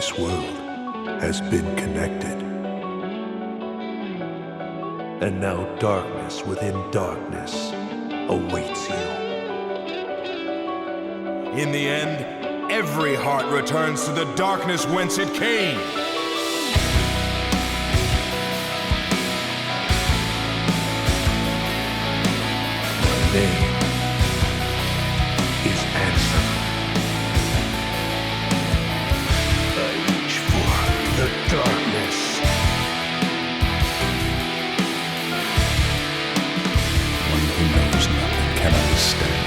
this world has been connected. And now darkness within darkness awaits you. In the end, every heart returns to the darkness whence it came. My name is Ansem. I reach for the darkness. One who knows nothing can understand.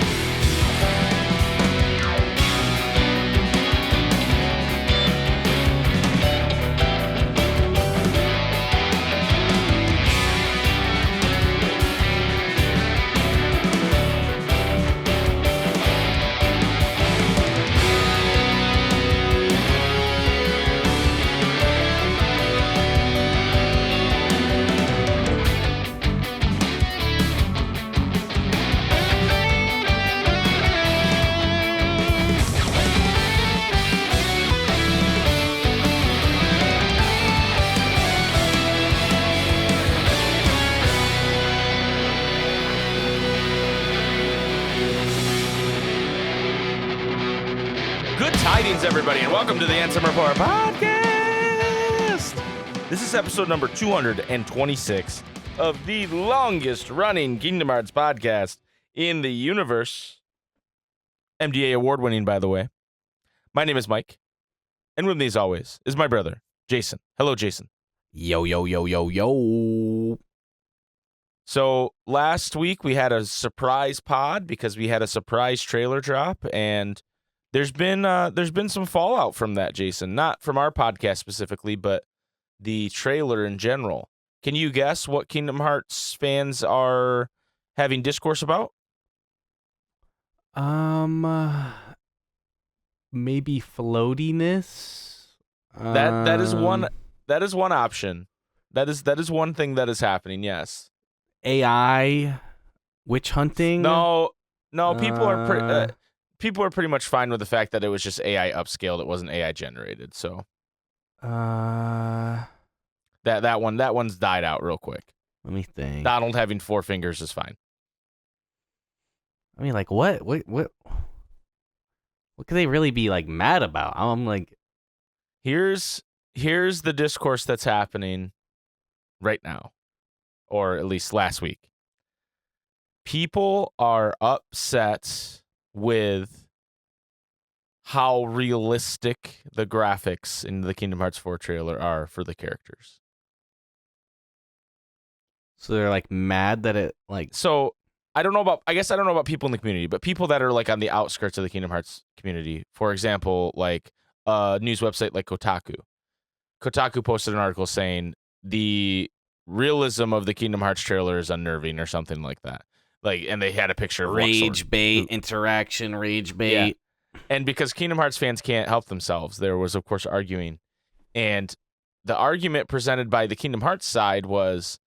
Tidings, everybody, and welcome to the Ansem Report podcast. This is episode number 226 of the longest-running Kingdom Hearts podcast in the universe. MDA award-winning, by the way. My name is Mike, and with me, as always, is my brother, Jason. Hello, Jason. Yo, yo, yo, yo, yo. So last week we had a surprise pod because we had a surprise trailer drop, and there's been some fallout from that, Jason. Not from our podcast specifically, but the trailer in general. Can you guess what Kingdom Hearts fans are having discourse about? Maybe floatiness. That is one option. That is one thing that is happening. Yes. AI, witch hunting. No. People are pretty much fine with the fact that it was just AI upscaled. It wasn't AI generated. So that one's died out real quick. Let me think. Donald having 4 fingers is fine. I mean, like, what could they really be like mad about? I'm like, here's the discourse that's happening right now, or at least last week. People are upset with how realistic the graphics in the Kingdom Hearts 4 trailer are for the characters. so they're like mad that it like. So I don't know about people in the community, but people that are like on the outskirts of the Kingdom Hearts community, for example, like a news website like Kotaku. Kotaku posted an article saying the realism of the Kingdom Hearts trailer is unnerving or something like that. Like, and they had a picture of Rage bait, interaction, rage bait. Yeah. And because Kingdom Hearts fans can't help themselves, there was, of course, arguing. And the argument presented by the Kingdom Hearts side was,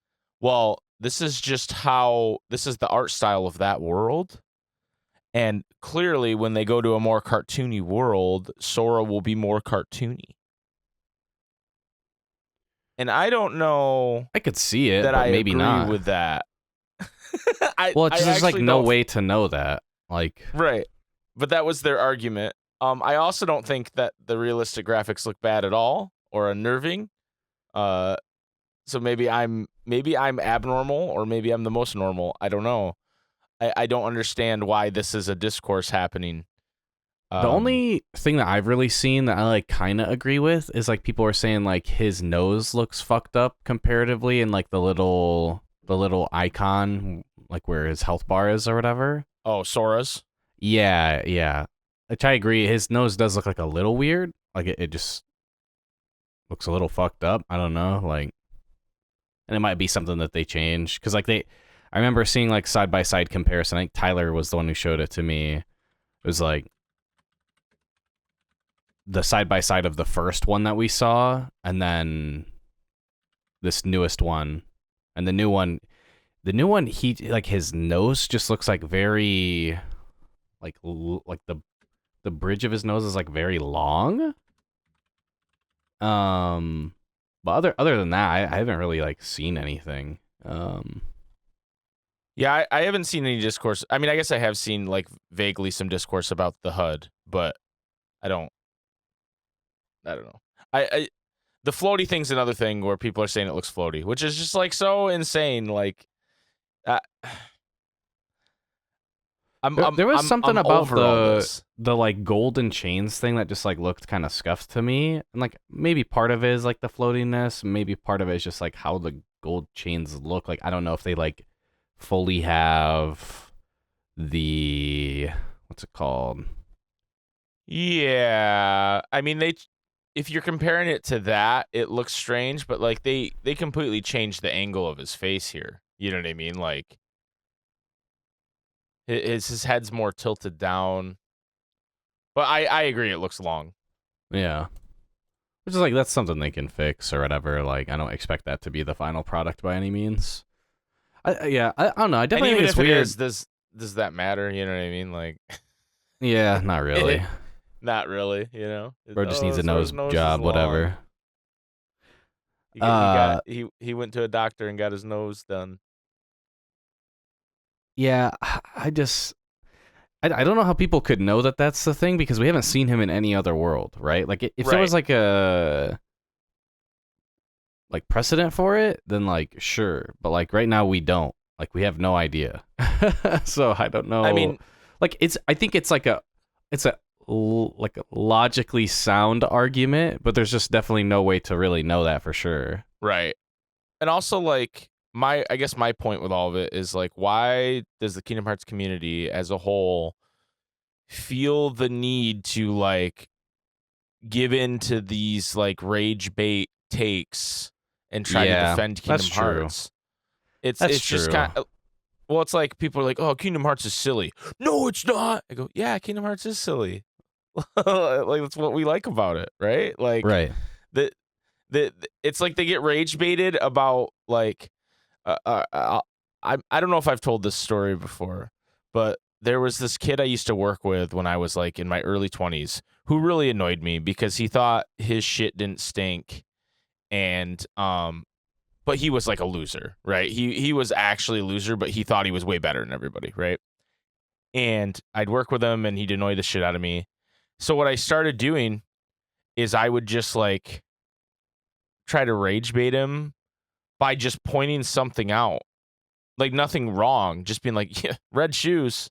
well, this is the art style of that world. And clearly, when they go to a more cartoony world, Sora will be more cartoony. And I don't know. I could see it, that but I maybe agree not. with that. It's just like no don't way to know that. Like, right. But that was their argument. I also don't think that the realistic graphics look bad at all or unnerving. So maybe I'm abnormal, or maybe I'm the most normal. I don't know. I don't understand why this is a discourse happening. the only thing that I've really seen that I like kind of agree with is like people are saying like his nose looks fucked up comparatively, and like the little icon like where his health bar is or whatever. Oh, Sora's? Yeah. Which I agree. His nose does look like a little weird. Like it just looks a little fucked up. I don't know. Like, and it might be something that they changed. Because like I remember seeing like side by side comparison. I think Tyler was the one who showed it to me. It was like the side by side of the first one that we saw, and then this newest one. And the new one, he like his nose just looks like very like the bridge of his nose is like very long. But other than that, I haven't really like seen anything. Yeah, I haven't seen any discourse. I mean, I guess I have seen like vaguely some discourse about the HUD, but I don't know. I the floaty thing's another thing where people are saying it looks floaty, which is just like so insane. Like, uh, There was something I'm about over all this. the like golden chains thing that just like looked kind of scuffed to me, and like maybe part of it is like the floatiness, maybe part of it is just like how the gold chains look. Like I don't know if they like fully have the what's it called? Yeah, I mean if you're comparing it to that, it looks strange, but like they completely changed the angle of his face here. You know what I mean? Like his head's more tilted down. But I agree, it looks long. Yeah. Which is like that's something they can fix or whatever. Like I don't expect that to be the final product by any means. I don't know. I And definitely even think it's if it weird. is, does that matter? You know what I mean? Like, Yeah, not really. not really. You know, Bro just needs a so his nose is job, long. whatever. He went to a doctor and got his nose done. Yeah, I just I don't know how people could know that that's the thing because we haven't seen him in any other world, right? Like if there was like a like precedent for it, then like sure, but like right now we don't. Like we have no idea. So I don't know. I mean, like I think it's like a like a logically sound argument, but there's just definitely no way to really know that for sure. right. And also, like, I guess my point with all of it is like, why does the Kingdom Hearts community as a whole feel the need to like give in to these like rage bait takes and try to defend Kingdom that's true. Hearts? It's That's just true. kind of, well, it's like people are like, oh, Kingdom Hearts is silly. No, it's not. I go, yeah, Kingdom Hearts is silly. Like that's what we like about it, right? Like Right. the it's like they get rage baited about like I don't know if I've told this story before, but there was this kid I used to work with when I was like in my early 20s who really annoyed me because he thought his shit didn't stink, and but he was like a loser, right? He was actually a loser, but he thought he was way better than everybody, right? And I'd work with him and he'd annoy the shit out of me. So what I started doing is I would just like try to rage bait him by just pointing something out. Like nothing wrong, just being like, yeah, red shoes,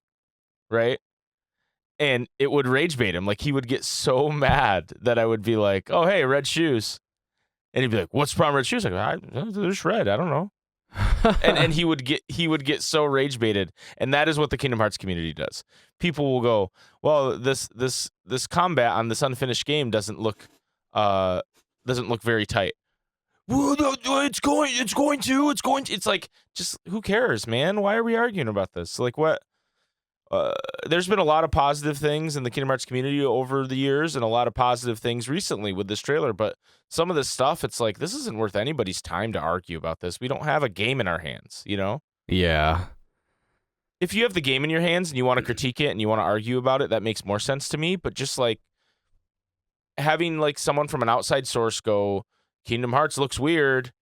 right? And it would rage bait him. Like he would get so mad that I would be like, oh, hey, red shoes. And he'd be like, what's the problem with red shoes? Like, they're just red. I don't know. and he would get so rage baited, and that is what the Kingdom Hearts community does. People will go, well, this combat on this unfinished game doesn't look very tight. Well, it's going to. It's like, just who cares, man? Why are we arguing about this? Like, what? There's been a lot of positive things in the Kingdom Hearts community over the years, and a lot of positive things recently with this trailer. But some of this stuff, it's like, this isn't worth anybody's time to argue about this. We don't have a game in our hands, you know? Yeah. If you have the game in your hands and you want to critique it and you want to argue about it, that makes more sense to me. But just like having like someone from an outside source go, Kingdom Hearts looks weird.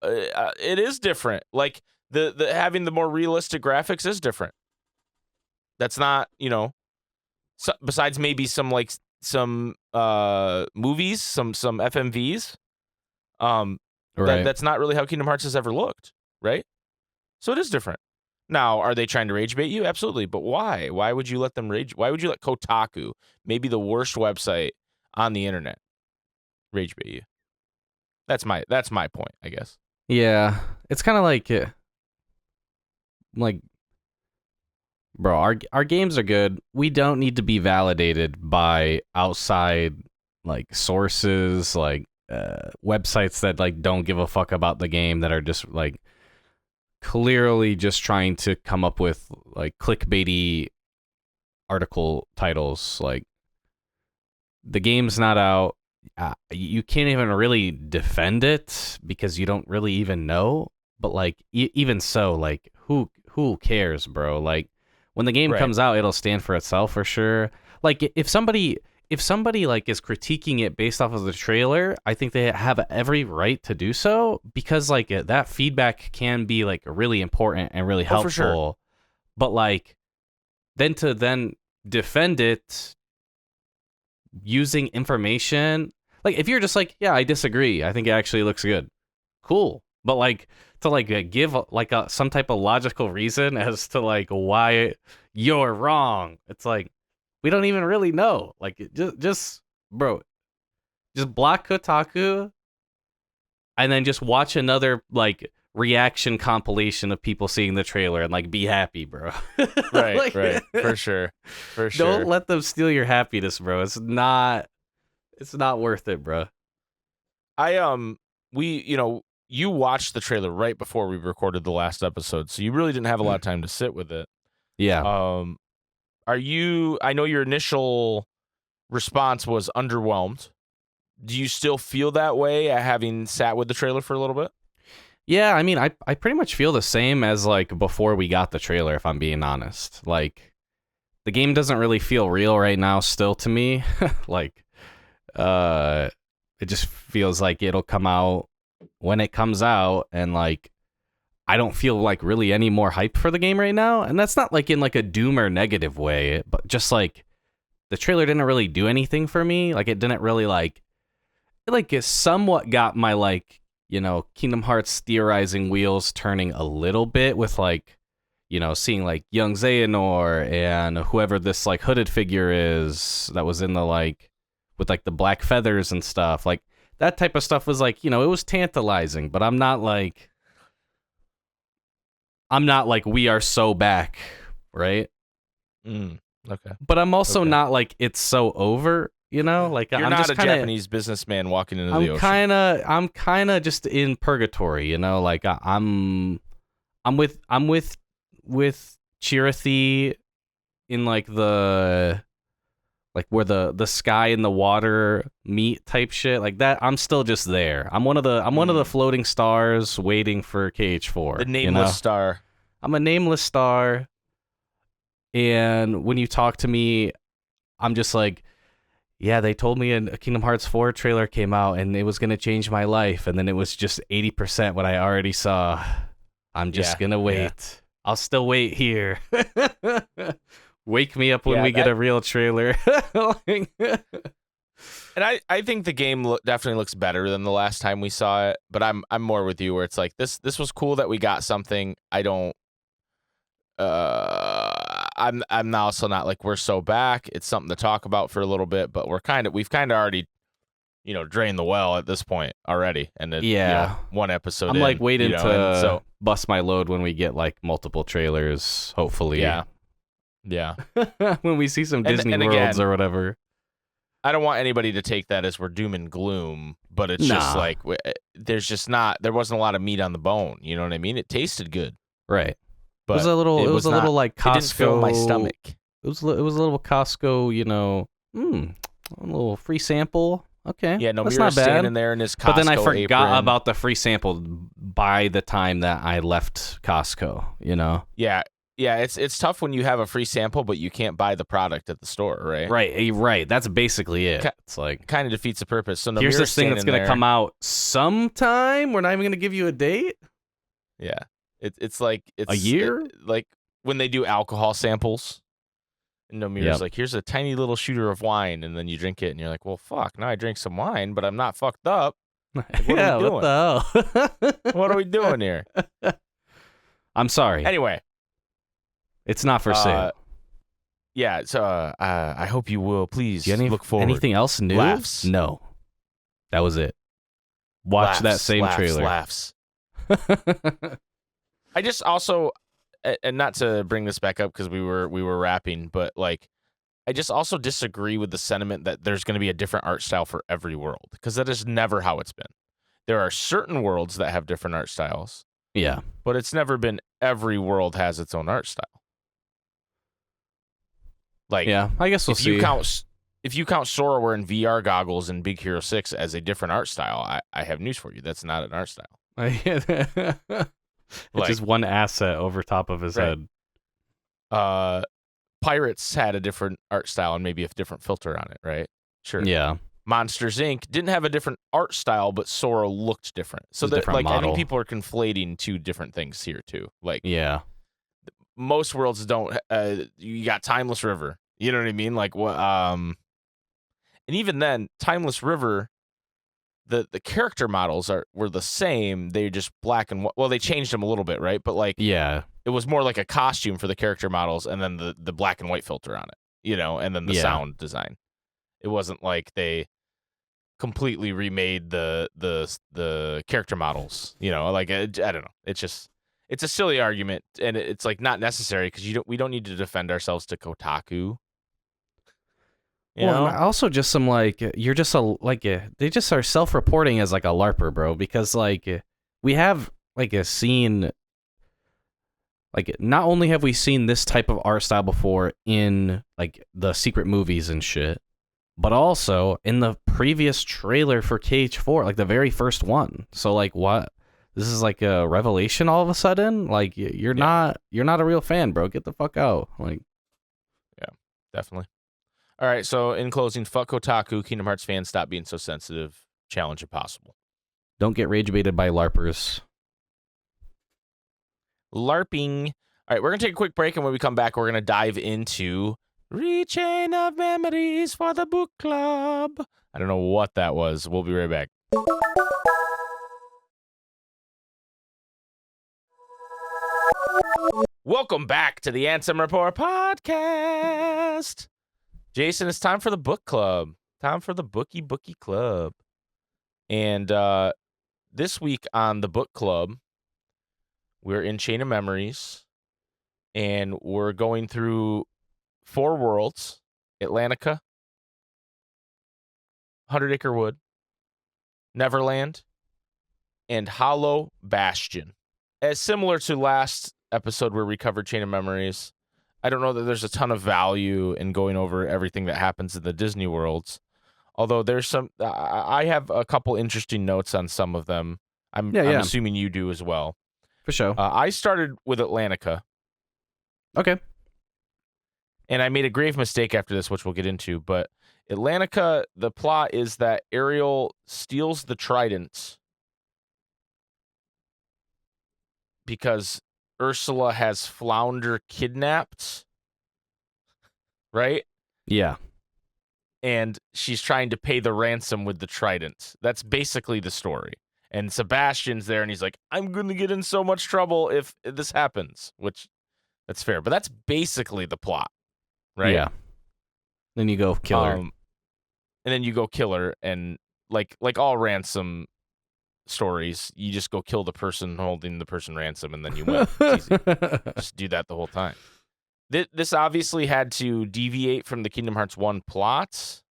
It is different. Like the having the more realistic graphics is different. That's not, you know, so, besides maybe some like some movies, some FMVs. Right. That's not really how Kingdom Hearts has ever looked, right? So it is different. Now, are they trying to rage bait you? Absolutely, but why? Why would you let them rage? Why would you let Kotaku, maybe the worst website on the internet, rage bait you? That's my point, I guess. Yeah. It's kind of like bro, our games are good. We don't need to be validated by outside like sources, like websites that like don't give a fuck about the game, that are just like clearly just trying to come up with like clickbaity article titles. Like the game's not out. You can't even really defend it because you don't really even know. But like even so, like who cares, bro? Like when the game Right. comes out, it'll stand for itself for sure. Like if somebody if somebody like is critiquing it based off of the trailer, I think they have every right to do so, because like that feedback can be like really important and really helpful. For sure. But like then to defend it using information, like if you're just like, yeah, I disagree, I think it actually looks good, cool. But like to like give like some type of logical reason as to like why you're wrong, it's like we don't even really know. Like just bro, just block Kotaku and then just watch another like reaction compilation of people seeing the trailer and like be happy, bro. Right, Like, right. For sure. For sure. Don't let them steal your happiness, bro. It's not worth it, bro. You watched the trailer right before we recorded the last episode, so you really didn't have a lot of time to sit with it. Yeah. I know your initial response was underwhelmed. Do you still feel that way having sat with the trailer for a little bit? Yeah, I mean, I pretty much feel the same as like before we got the trailer, if I'm being honest. Like the game doesn't really feel real right now still to me. Like it just feels like it'll come out when it comes out, and like I don't feel like really any more hype for the game right now. And that's not like in like a doom or negative way, but just like the trailer didn't really do anything for me. Like it didn't really it somewhat got my like, you know, Kingdom Hearts theorizing wheels turning a little bit with like, you know, seeing like young Xehanort and whoever this like hooded figure is that was in the like with like the black feathers and stuff. Like that type of stuff was like, you know, it was tantalizing, but I'm not like we are so back, right? Okay. But I'm also Okay. not like it's so over, you know? Like You're I'm not just a Japanese businessman walking into the ocean. I'm kind of just in purgatory, you know? Like I'm with Chirithy in like the like where the sky and the water meet type shit. Like that I'm still just there. I'm one of the floating stars waiting for KH4. The nameless you know? star. I'm a nameless star. And when you talk to me, I'm just like, yeah, they told me a Kingdom Hearts 4 trailer came out and it was going to change my life. And then it was just 80% what I already saw. I'm just going to wait. Yeah. I'll still wait here. Wake me up when we get a real trailer. And I think the game definitely looks better than the last time we saw it. But I'm more with you where it's like, this was cool that we got something. I don't... I'm also not like we're so back. It's something to talk about for a little bit, but we've kind of already, you know, drained the well at this point already. And it, you know, one episode. I'm like waiting to bust my load when we get like multiple trailers. Hopefully, yeah. When we see some Disney Worlds again, or whatever. I don't want anybody to take that as we're doom and gloom, but it's just like there wasn't a lot of meat on the bone. You know what I mean? It tasted good, right? But it was a little like Costco. It didn't fill my stomach. It was a little Costco, you know, a little free sample. Okay, yeah, no, that's Mira's not bad. Standing there in his Costco but then I forgot apron. about the free sample by the time that I left Costco. You know. Yeah. It's tough when you have a free sample, but you can't buy the product at the store, right? Right. That's basically it. It's like kind of defeats the purpose. So here's this thing that's going to come out sometime. We're not even going to give you a date. Yeah. It's like a year, like when they do alcohol samples. And Nomira's like, here's a tiny little shooter of wine, and then you drink it, and you're like, well, fuck. Now I drink some wine, but I'm not fucked up. Like, what are we doing? What the hell? What are we doing here? I'm sorry. Anyway, it's not for sale. Yeah. So I hope you will please look forward. Anything else new? Laughs. No, that was it. Watch that same trailer. Laughs. I just also, and not to bring this back up because we were rapping, but like, I just also disagree with the sentiment that there's going to be a different art style for every world, because that is never how it's been. There are certain worlds that have different art styles. Yeah, but it's never been every world has its own art style. Like, yeah, I guess we'll see. If you count Sora wearing VR goggles in Big Hero 6 as a different art style, I have news for you. That's not an art style. It's just one asset over top of his head. Pirates had a different art style and maybe a different filter on it, right? Sure. Yeah. Monsters Inc. didn't have a different art style, but Sora looked different. So It's a that, different I think model. people are conflating two different things here too. Like, Yeah. most worlds don't. You got Timeless River. You know what I mean? Like what? And even then, Timeless River, the character models were the same. They just black and white. Well, they changed them a little bit, right? But like, Yeah. it was more like a costume for the character models, and then the black and white filter on it. You know, and then the Yeah. sound design. It wasn't like they completely remade the character models. You know, like I don't know. It's a silly argument, and it's like not necessary because we don't need to defend ourselves to Kotaku. You Well, know? and also just some like you're just they just are self-reporting as like a LARPer, bro, because like we have like a scene. Like, not only have we seen this type of art style before in like the secret movies and shit, but also in the previous trailer for KH4, like the very first one. So like, what? This is like a revelation all of a sudden. Like, you're not a real fan, bro. Get the fuck out. Like, Yeah, definitely. All right. So in closing, fuck Kotaku. Kingdom Hearts fans, stop being so sensitive. Challenge impossible. don't get rage baited by LARPers. LARPing. All right, we're going to take a quick break, and when we come back, we're going to dive into Rechain of Memories for the Book Club. I don't know what that was. We'll be right back. Welcome back to the Ansem Report podcast. Jason, it's time for the book club. Time for the bookie club. And this week on the book club, we're in Chain of Memories, and we're going through 4 worlds: Atlantica, 100 Acre Wood, Neverland, and Hollow Bastion. As similar to last episode where we covered Chain of Memories, I don't know that there's a ton of value in going over everything that happens in the Disney worlds. Although there's some, I have a couple interesting notes on some of them. I'm assuming you do as well. For sure. I started with Atlantica. Okay. And I made a grave mistake after this, which we'll get into. But Atlantica, the plot is that Ariel steals the tridents because Ursula has Flounder kidnapped, right? Yeah. And she's trying to pay the ransom with the trident. That's basically the story. And Sebastian's there, and he's like, I'm going to get in so much trouble if this happens, which that's fair. But that's basically the plot, right? Yeah. Then you go kill her. And then you go kill her, and like all ransom stories, you just go kill the person holding the person ransom, and then you win. It's easy. Just do that the whole time. This obviously had to deviate from the Kingdom Hearts 1 plot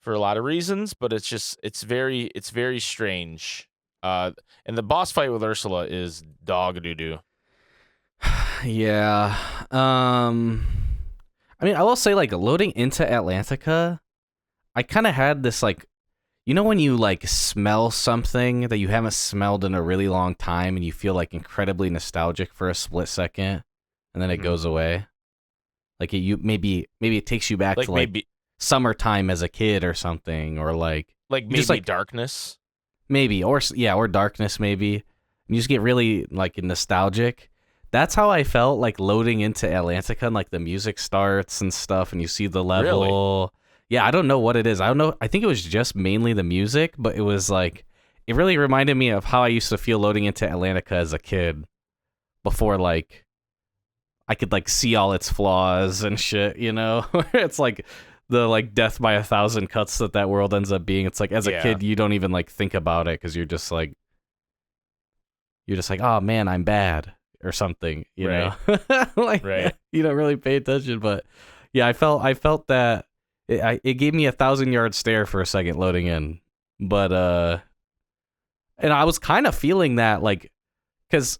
for a lot of reasons, but it's very strange. And the boss fight with Ursula is dog doo-doo. Yeah. I mean, I will say, like, loading into Atlantica, I kind of had this, like, you know when you, like, smell something that you haven't smelled in a really long time and you feel, like, incredibly nostalgic for a split second, and then it goes away? Like, maybe it takes you back to, like, maybe summertime as a kid or something, or, like maybe just, like, darkness? Maybe, or darkness, maybe. And you just get really, like, nostalgic. That's how I felt, like, loading into Atlantica, and, like, the music starts and stuff, and you see the level. Really? Yeah, I don't know what it is. I don't know. I think it was just mainly the music, but it was, like, it really reminded me of how I used to feel loading into Atlantica as a kid before, like, I could, like, see all its flaws and shit, you know? It's, like, the, like, death by 1,000 cuts that world ends up being. It's, like, as a kid, you don't even, like, think about it because you're just, like, oh, man, I'm bad. Or something, you know, like you don't really pay attention, but yeah, I felt that it gave me 1,000-yard stare for a second loading in, but and I was kind of feeling that, like, because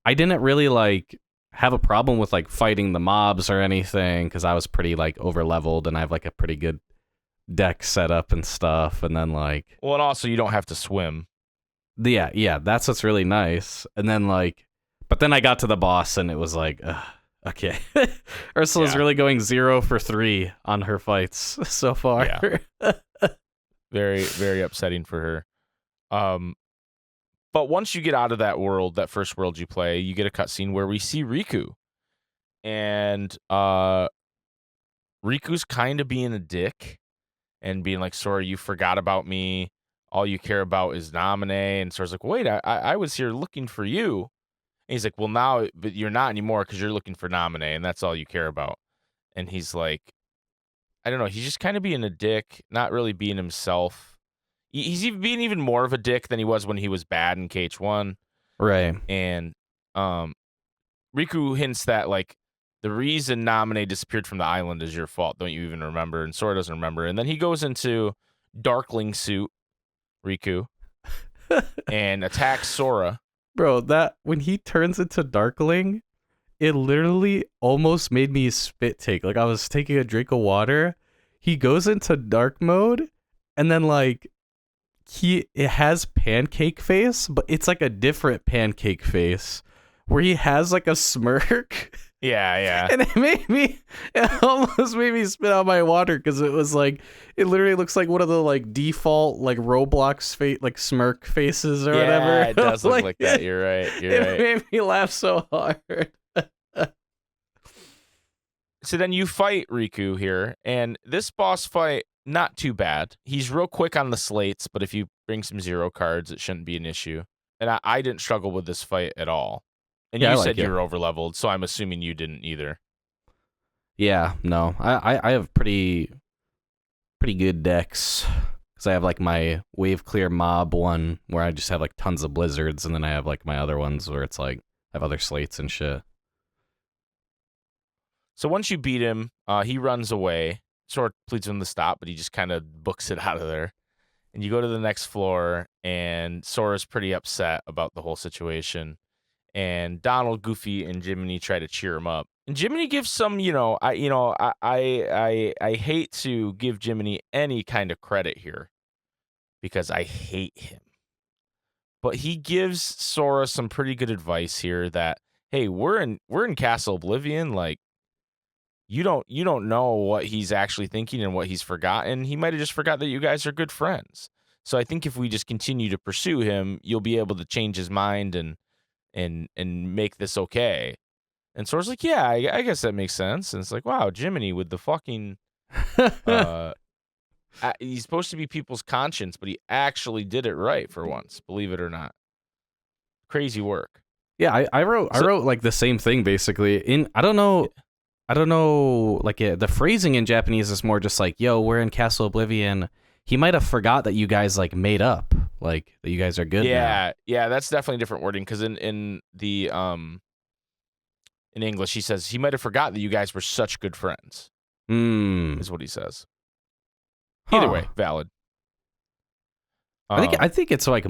I didn't really like have a problem with like fighting the mobs or anything because I was pretty like over leveled and I have like a pretty good deck set up and stuff, and then like and also you don't have to swim. Yeah, that's what's really nice. And then, like, but then I got to the boss, and it was like, Okay. Ursula's really going 0 for 3 on her fights so far. Yeah. Very, very upsetting for her. But once you get out of that world, that first world you play, you get a cutscene where we see Riku. And Riku's kind of being a dick and being like, Sora, you forgot about me. All you care about is Namine. And Sora's like, wait, I was here looking for you. And he's like, well, now, but you're not anymore because you're looking for Namine, and that's all you care about. And he's like, I don't know. He's just kind of being a dick, not really being himself. He's even being even more of a dick than he was when he was bad in KH1. Right. And Riku hints that, like, the reason Namine disappeared from the island is your fault. Don't you even remember? And Sora doesn't remember. And then he goes into Darkling suit, Riku, and attacks Sora. Bro, that when he turns into Darkling, it literally almost made me spit take. Like I was taking a drink of water. He goes into dark mode, and then like it has pancake face, but it's like a different pancake face where he has like a smirk. Yeah. And it almost made me spit out my water because it was like, it literally looks like one of the like default like Roblox like smirk faces or whatever. Yeah, it does look like that. You're right. It made me laugh so hard. So then you fight Riku here, and this boss fight, not too bad. He's real quick on the slates, but if you bring some 0 cards, it shouldn't be an issue. And I didn't struggle with this fight at all. And you said you were overleveled, so I'm assuming you didn't either. Yeah, no. I have pretty good decks. Because I have like my Wave Clear Mob one where I just have like tons of blizzards, and then I have like my other ones where it's like I have other slates and shit. So once you beat him, he runs away. Sora pleads with him to stop, but he just kind of books it out of there. And you go to the next floor, and Sora's pretty upset about the whole situation. And Donald, Goofy, and Jiminy try to cheer him up. And Jiminy gives some, I hate to give Jiminy any kind of credit here because I hate him. But he gives Sora some pretty good advice here that, hey, we're in Castle Oblivion, like you don't know what he's actually thinking and what he's forgotten. He might have just forgot that you guys are good friends. So I think if we just continue to pursue him, you'll be able to change his mind and make this okay. And Sora's like, yeah, I guess that makes sense. And it's like, wow, Jiminy with the fucking he's supposed to be people's conscience, but he actually did it right for once, believe it or not. Crazy work. Yeah, I wrote like the same thing basically. I don't know, like the phrasing in Japanese is more just like, yo, we're in Castle Oblivion. He might have forgot that you guys like made up, like that you guys are good now. Yeah, that's definitely different wording because in English he says he might have forgot that you guys were such good friends. Is what he says. Either way, valid. I think it's like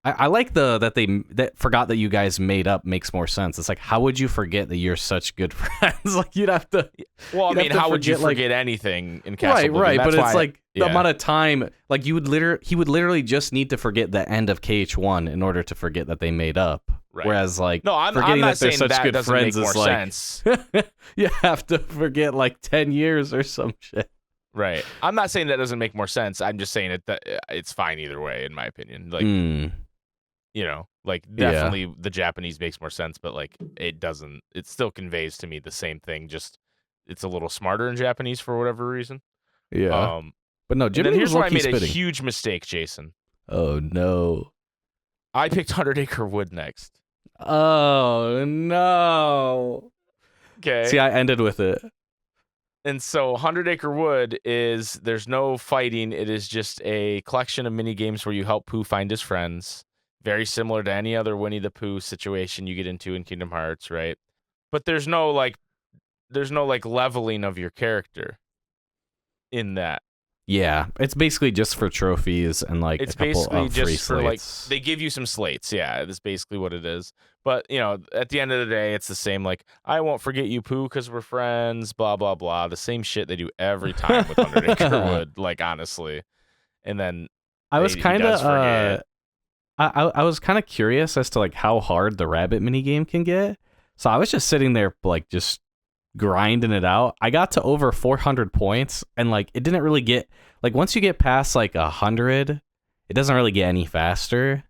I like that forgot that you guys made up makes more sense. It's like, how would you forget that you're such good friends? Like you'd have to. Well, I mean, how would you forget anything in Castle Oblivion? Right, but it's like the amount of time. Like he would literally just need to forget the end of KH1 in order to forget that they made up. Right. Whereas like forgetting that they're such good friends is like sense. You have to forget like 10 years or some shit. Right. I'm not saying that doesn't make more sense. I'm just saying that it's fine either way, in my opinion. Like. Like definitely the Japanese makes more sense, but like it doesn't. It still conveys to me the same thing. Just it's a little smarter in Japanese for whatever reason. Yeah. But no, Jimmy here's where I made a huge mistake, Jason. Oh no. I picked 100 Acre Wood next. Oh no. Okay. See, I ended with it. And so 100 Acre Wood there's no fighting. It is just a collection of mini games where you help Pooh find his friends. Very similar to any other Winnie the Pooh situation you get into in Kingdom Hearts, right? But there's no leveling of your character in that. Yeah, it's basically just for trophies and like it's a couple basically of just free for slates. like they give you some slates. Yeah, that's basically what it is. But at the end of the day, it's the same. Like I won't forget you, Pooh, because we're friends. Blah blah blah. The same shit they do every time with 100 Acre Wood. Like honestly, and then I was kind of I was kind of curious as to like how hard the rabbit minigame can get. So I was just sitting there, like, just grinding it out. I got to over 400 points, and, like, it didn't really get, like, once you get past, like, 100, it doesn't really get any faster.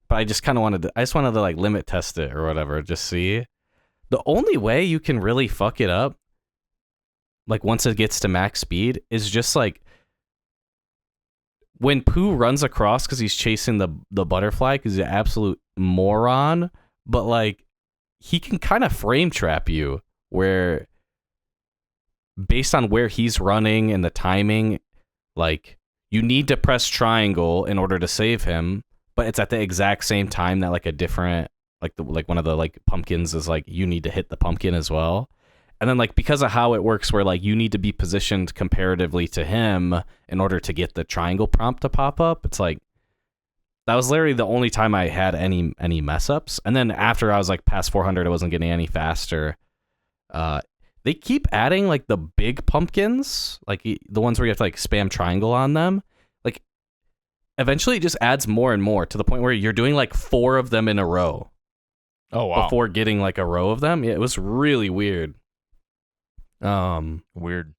But I just kind of wanted to, like, limit test it or whatever, just see. The only way you can really fuck it up, like, once it gets to max speed, is just, like, when Pooh runs across because he's chasing the butterfly because he's an absolute moron, but, like, he can kind of frame trap you where, based on where he's running and the timing, like, you need to press triangle in order to save him, but it's at the exact same time that, like, a different, like one of the, like, pumpkins is, like, you need to hit the pumpkin as well. And then, like, because of how it works where, like, you need to be positioned comparatively to him in order to get the triangle prompt to pop up, it's like, that was literally the only time I had any mess ups. And then after I was, like, past 400, it wasn't getting any faster. They keep adding, like, the big pumpkins, like, the ones where you have to, like, spam triangle on them. Like, eventually it just adds more and more to the point where you're doing, like, 4 of them in a row. Oh, wow. Before getting, like, a row of them. Yeah, it was really weird. Weird.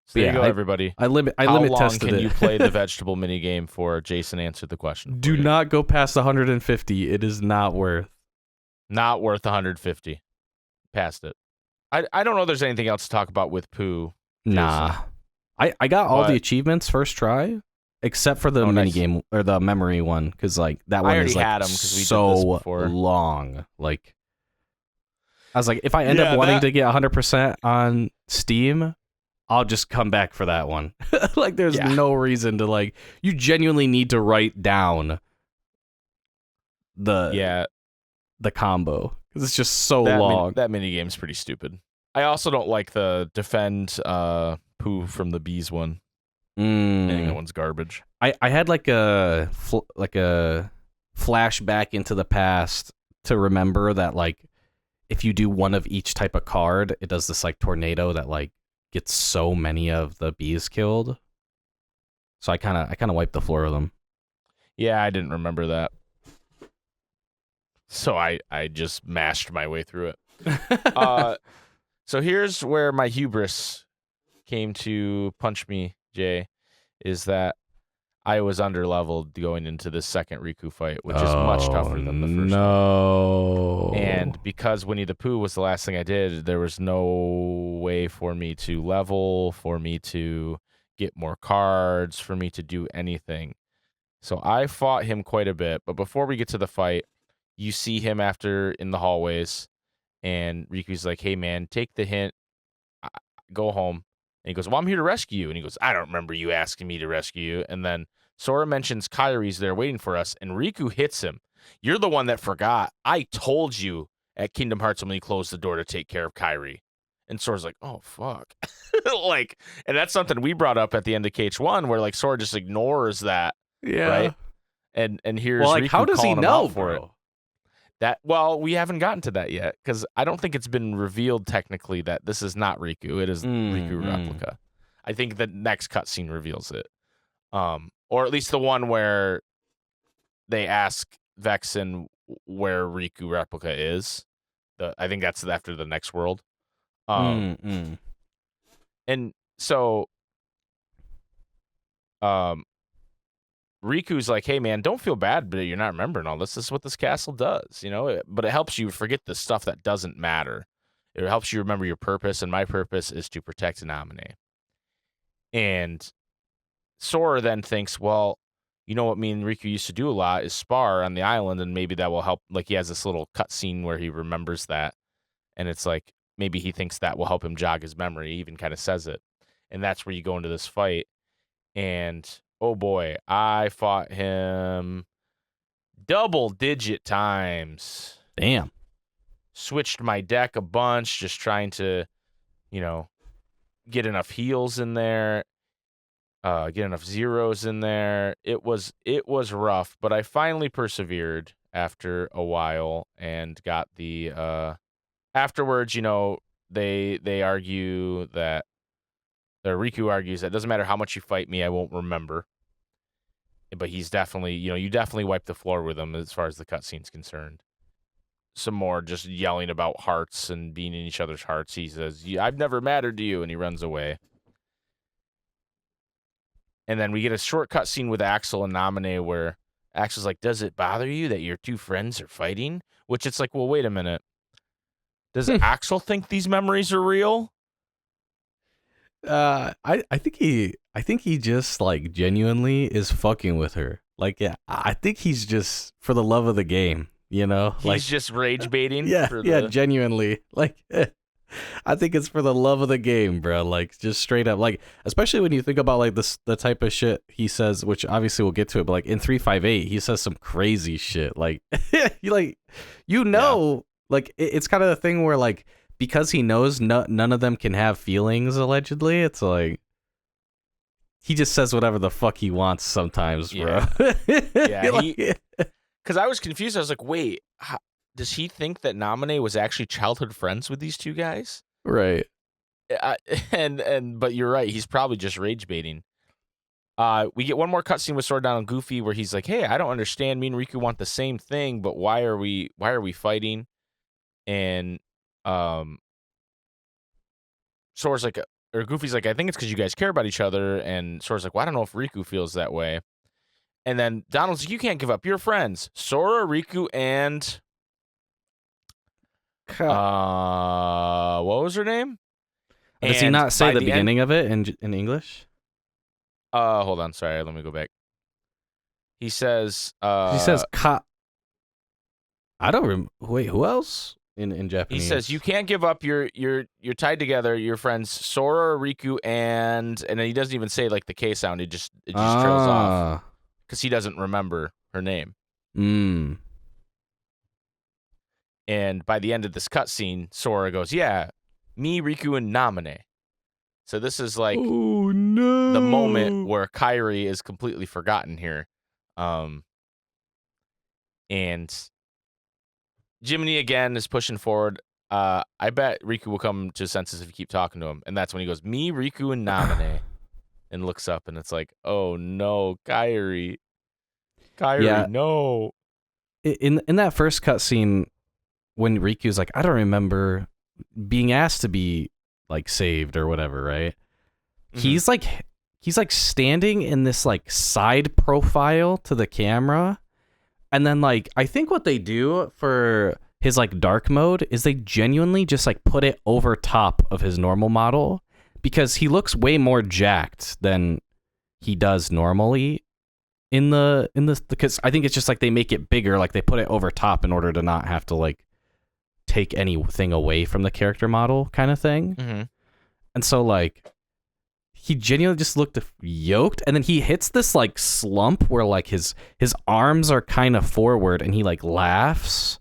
So there you go, everybody. I limit How long tested can it. you play the vegetable minigame for? Jason answered the question. Do not go past 150. It is not worth. Not worth 150. Past it. I don't know if there's anything else to talk about with Pooh. Nah. I got all the achievements first try, except for the minigame or the memory one, because, like, that one is, like, had 'em 'cause we did this so before. long. Like, I was like, if I end up wanting to get 100% on Steam, I'll just come back for that one. Like, there's no reason to, like, you genuinely need to write down the combo because it's just so long. That minigame's pretty stupid. I also don't like the defend Pooh from the bees one. I think that one's garbage. I had like a flashback into the past to remember that, like, if you do one of each type of card, it does this, like, tornado that, like, gets so many of the bees killed. So I kind of wiped the floor with them. Yeah, I didn't remember that. So I just mashed my way through it. So here's where my hubris came to punch me, Jay, is that I was underleveled going into this second Riku fight, which is much tougher than the first one. And because Winnie the Pooh was the last thing I did, there was no way for me to level, for me to get more cards, for me to do anything. So I fought him quite a bit. But before we get to the fight, you see him after in the hallways, and Riku's like, hey, man, take the hint, go home. And he goes, well, I'm here to rescue you. And he goes, I don't remember you asking me to rescue you. And then Sora mentions Kairi's there waiting for us, and Riku hits him. You're the one that forgot. I told you at Kingdom Hearts when you closed the door to take care of Kairi. And Sora's like, oh, fuck. Like, and that's something we brought up at the end of KH1 where, like, Sora just ignores that. Yeah. Right? And here's well, like, Riku how does he calling him know out for bro? it. Well, we haven't gotten to that yet because I don't think it's been revealed technically that this is not Riku. It is Riku replica. I think the next cutscene reveals it. Or at least the one where they ask Vexen where Riku replica is. I think that's after the next world. And so Riku's like, hey, man, don't feel bad, but you're not remembering all this. This is what this castle does, you know? But it helps you forget the stuff that doesn't matter. It helps you remember your purpose, and my purpose is to protect Inamine. And Sora then thinks, well, you know what me and Riku used to do a lot is spar on the island, and maybe that will help. Like, he has this little cutscene where he remembers that, and it's like, maybe he thinks that will help him jog his memory. He even kind of says it. And that's where you go into this fight. And oh boy, I fought him double-digit times. Damn. Switched my deck a bunch, just trying to, you know, get enough heals in there, get enough zeros in there. It was rough, but I finally persevered after a while and got the afterwards, you know, they argue that Riku argues that it doesn't matter how much you fight me, I won't remember. But he's definitely, you know, you definitely wipe the floor with him as far as the cutscene's concerned. some more just yelling about hearts and being in each other's hearts. He says, I've never mattered to you, and he runs away. And then we get a short cut scene with Axel and Namine where Axel's like, does it bother you that your two friends are fighting? Which it's like, well, wait a minute. Does Axel think these memories are real? I think he just like genuinely is fucking with her. Like, yeah, I think he's just for the love of the game, you know? He's just rage baiting. Yeah, genuinely. Like, I think it's for the love of the game, bro. Like, just straight up. Like, especially when you think about like the type of shit he says, which obviously we'll get to it. But like in 358, he says some crazy shit. Like, like it's kind of the thing where like because he knows none of them can have feelings. Allegedly, it's like he just says whatever the fuck he wants sometimes, bro. Yeah, because I was confused. I was like, wait. Does he think that Namine was actually childhood friends with these two guys? Right. But you're right. He's probably just rage baiting. We get one more cutscene with Sora, Donald, and Goofy where he's like, "Hey, I don't understand. Me and Riku want the same thing, but why are we fighting?" And Sora's like, or Goofy's like, "I think it's because you guys care about each other." And Sora's like, "Well, I don't know if Riku feels that way." And then Donald's like, "You can't give up your friends, Sora, Riku, and." What was her name? Does he not say the beginning of it in English? Hold on, sorry, let me go back. He says I don't wait, who else in Japanese? He says you can't give up you're tied together, your friends Sora, Riku, and then he doesn't even say like the K sound, it just trails off because he doesn't remember her name. And by the end of this cutscene, Sora goes, "Yeah, me, Riku, and Namine." So this is like the moment where Kairi is completely forgotten here. And Jiminy again is pushing forward. I bet Riku will come to his senses if you keep talking to him. And that's when he goes, "Me, Riku, and Namine," and looks up, and it's like, oh no, Kairi, no. In that first cutscene, when Riku's like, I don't remember being asked to be like saved or whatever, right? Mm-hmm. He's like standing in this like side profile to the camera. And then like, I think what they do for his like dark mode is they genuinely just like put it over top of his normal model because he looks way more jacked than he does normally in the because I think it's just like they make it bigger, like they put it over top in order to not have to like take anything away from the character model kind of thing. Mm-hmm. And so like he genuinely just looked yoked, and then he hits this like slump where like his arms are kind of forward and he like laughs,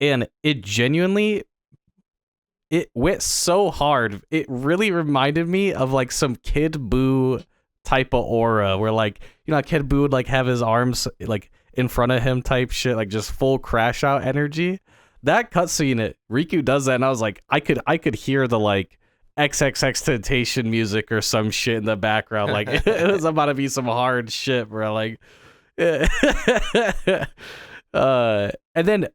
and it went so hard. It really reminded me of like some Kid Buu type of aura where like, you know, Kid Buu would like have his arms like in front of him type shit, like just full crash out energy. That cutscene, Riku does that, and I was like, I could hear the like XXXTentacion music or some shit in the background. Like it was about to be some hard shit, bro. Like, and then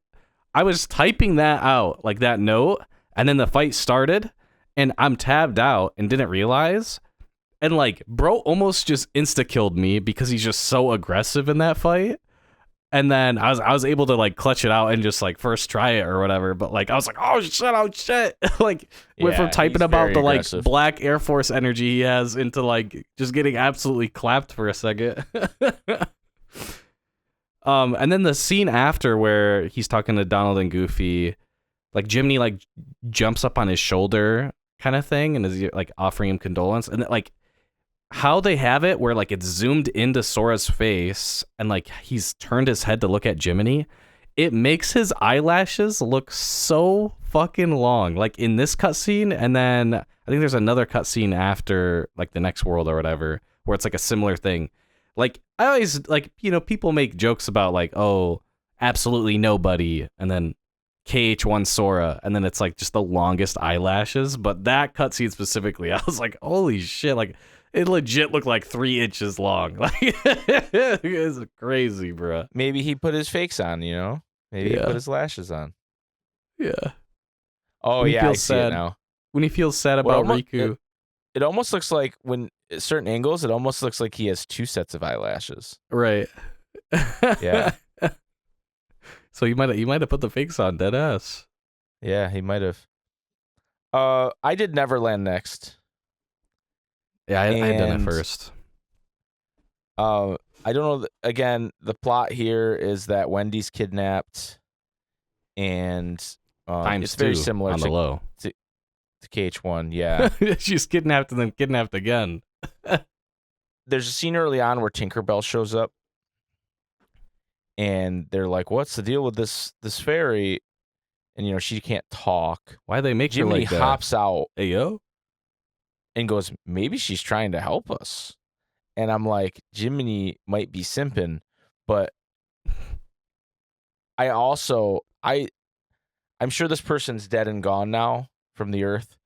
I was typing that out, like that note, and then the fight started, and I'm tabbed out and didn't realize, and like, bro, almost just insta killed me because he's just so aggressive in that fight. And then I was able to like clutch it out and just like first try it or whatever. But like I was like, oh shit. Like went from typing about the like black Air Force energy he has into like just getting absolutely clapped for a second. And then the scene after where he's talking to Donald and Goofy, like Jiminy like jumps up on his shoulder kind of thing and is like offering him condolence, and like how they have it where like it's zoomed into Sora's face and like he's turned his head to look at Jiminy, it makes his eyelashes look so fucking long, like in this cutscene. And then I think there's another cutscene after like the next world or whatever where it's like a similar thing. Like I always like, you know, people make jokes about like, oh, absolutely nobody, and then KH1 Sora, and then it's like just the longest eyelashes. But that cutscene specifically, I was like, holy shit, like it legit looked like 3 inches long. Like it's crazy, bro. Maybe he put his fakes on, you know? Maybe he put his lashes on. Yeah. Oh, When he yeah, I feels see it sad. now. When he feels sad Well, about Riku. It almost looks like when at certain angles, it almost looks like he has 2 sets of eyelashes. Right. Yeah. So you might have put the fakes on, dead ass. Yeah, he might have. I did Neverland next. Yeah, I had done it And, first. I don't know. Again, the plot here is that Wendy's kidnapped, and Times it's very 2 similar on the to low. KH1. Yeah. She's kidnapped and then kidnapped again. There's a scene early on where Tinkerbell shows up, and they're like, "What's the deal with this fairy?" And she can't talk. Why they make her Jiminy like that? hops out Hey, yo? and goes, "Maybe she's trying to help us." And I'm like, Jiminy might be simping, but I'm sure this person's dead and gone now from the earth,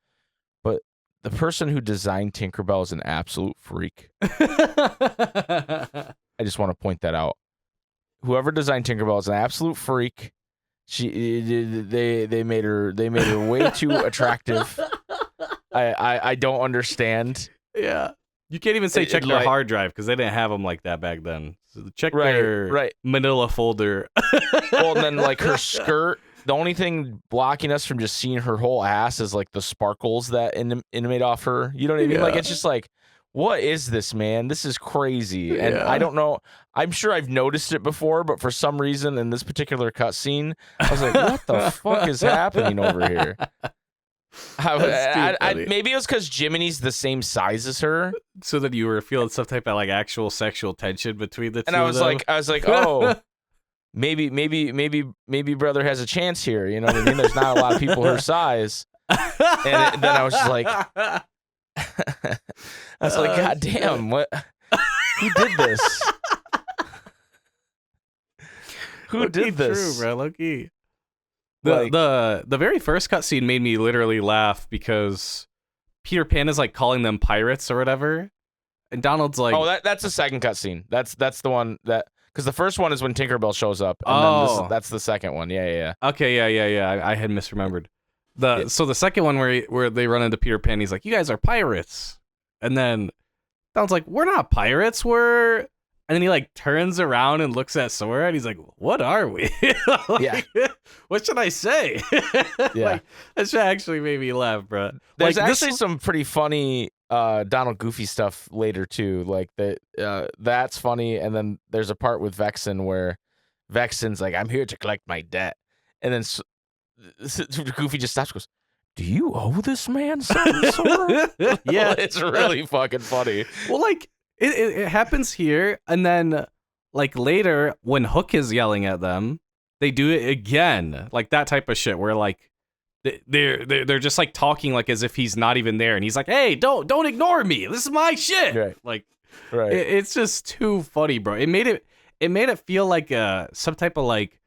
but the person who designed Tinkerbell is an absolute freak. I just want to point that out. Whoever designed Tinkerbell is an absolute freak. They made her way too attractive. I don't understand. Yeah. You can't even say check their hard drive because they didn't have them like that back then. So check their manila folder. Well, and then like her skirt, the only thing blocking us from just seeing her whole ass is like the sparkles that animate off her. You know what I mean? Yeah. Like it's just like, what is this, man? This is crazy. And I don't know. I'm sure I've noticed it before, but for some reason in this particular cutscene, I was like, what the fuck is happening over here? Maybe it was because Jiminy's the same size as her, so that you were feeling some type of like actual sexual tension between the two. And I was like, oh, maybe brother has a chance here. You know what I mean? There's not a lot of people her size, and then I was just like, God damn, what? Who did this? Who did this? True, bro. Low-key. The very first cutscene made me literally laugh because Peter Pan is like calling them pirates or whatever, and Donald's like, "Oh, that's the second cutscene. That's the one that because the first one is when Tinkerbell shows up, and then that's the second one. Yeah. Okay, yeah. I had misremembered. So the second one where they run into Peter Pan, he's like, "You guys are pirates," and then Donald's like, "We're not pirates. We're." And then he like turns around and looks at Sora and he's like, "What are we?" What should I say? Yeah. That shit actually made me laugh, bro. There's actually some pretty funny Donald Goofy stuff later too. Like that's funny. And then there's a part with Vexen where Vexen's like, "I'm here to collect my debt," and then Goofy just stops and goes, "Do you owe this man something, Sora?" Yeah, it's really fucking funny. Well, like. It happens here, and then like later when Hook is yelling at them, they do it again, like that type of shit where like they're just like talking like as if he's not even there, and he's like, "Hey, don't ignore me. This is my shit." Right. Like, right. It's just too funny, bro. It made it feel like some type of like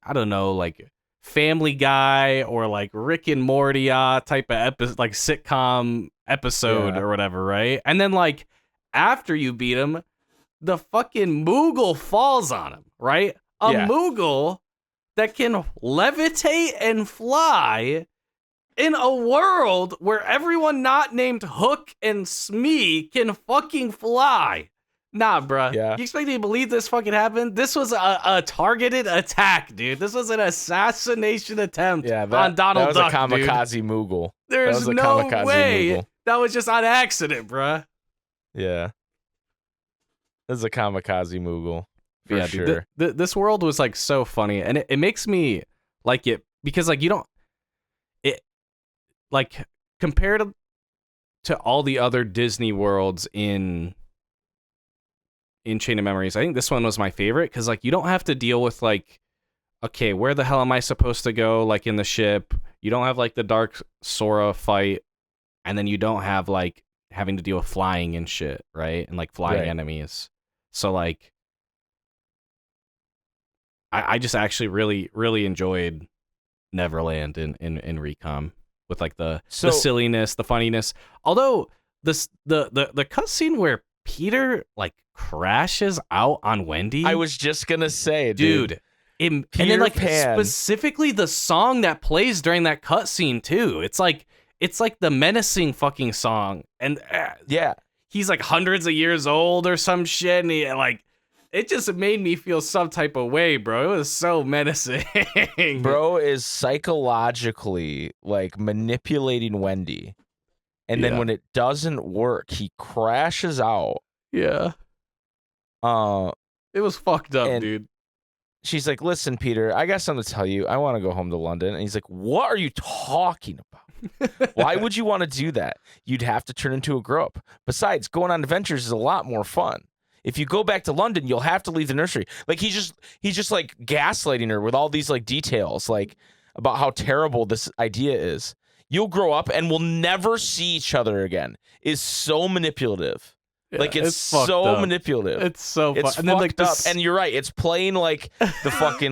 I don't know, like Family Guy or like Rick and Morty type of like sitcom episode or whatever, right? And then like. After you beat him, the fucking Moogle falls on him, right? A Moogle that can levitate and fly in a world where everyone not named Hook and Smee can fucking fly. Nah, bruh. Yeah. You expect me to believe this fucking happened? This was a targeted attack, dude. This was an assassination attempt on Donald Duck, that was a kamikaze Moogle. There's no way. Moogle. That was just on accident, bruh. Yeah. This is a kamikaze Moogle. For sure. Dude, this world was like so funny, and it makes me like it because like you don't it like compared to all the other Disney worlds in Chain of Memories, I think this one was my favorite because like you don't have to deal with like, okay, where the hell am I supposed to go like in the ship? You don't have like the Dark Sora fight, and then you don't have like having to deal with flying and shit, right? And like flying enemies. So like I just actually really, really enjoyed Neverland in Recom with like the silliness, the funniness. Although the cutscene where Peter like crashes out on Wendy, I was just gonna say, dude, And Peter then like Pan. specifically the song that plays during that cutscene too. It's like the menacing fucking song, and Yeah. he's like hundreds of years old or some shit, and he like it just made me feel some type of way, bro. It was so menacing. Bro is psychologically like manipulating Wendy. And then Yeah. when it doesn't work, he crashes out. Yeah. Uh It was fucked up, And- dude. she's like, "Listen, Peter, I got something to tell you. I want to go home to London." And he's like, "What are you talking about? Why would you want to do that? You'd have to turn into a grown-up. Besides, going on adventures is a lot more fun. If you go back to London, you'll have to leave the nursery." Like he's just like gaslighting her with all these like details like about how terrible this idea is. You'll grow up and we'll never see each other again. Is so manipulative. Yeah, like it's fucked so up. manipulative. It's so It's fucked. And then like fucked up. this, And you're right. It's playing like the fucking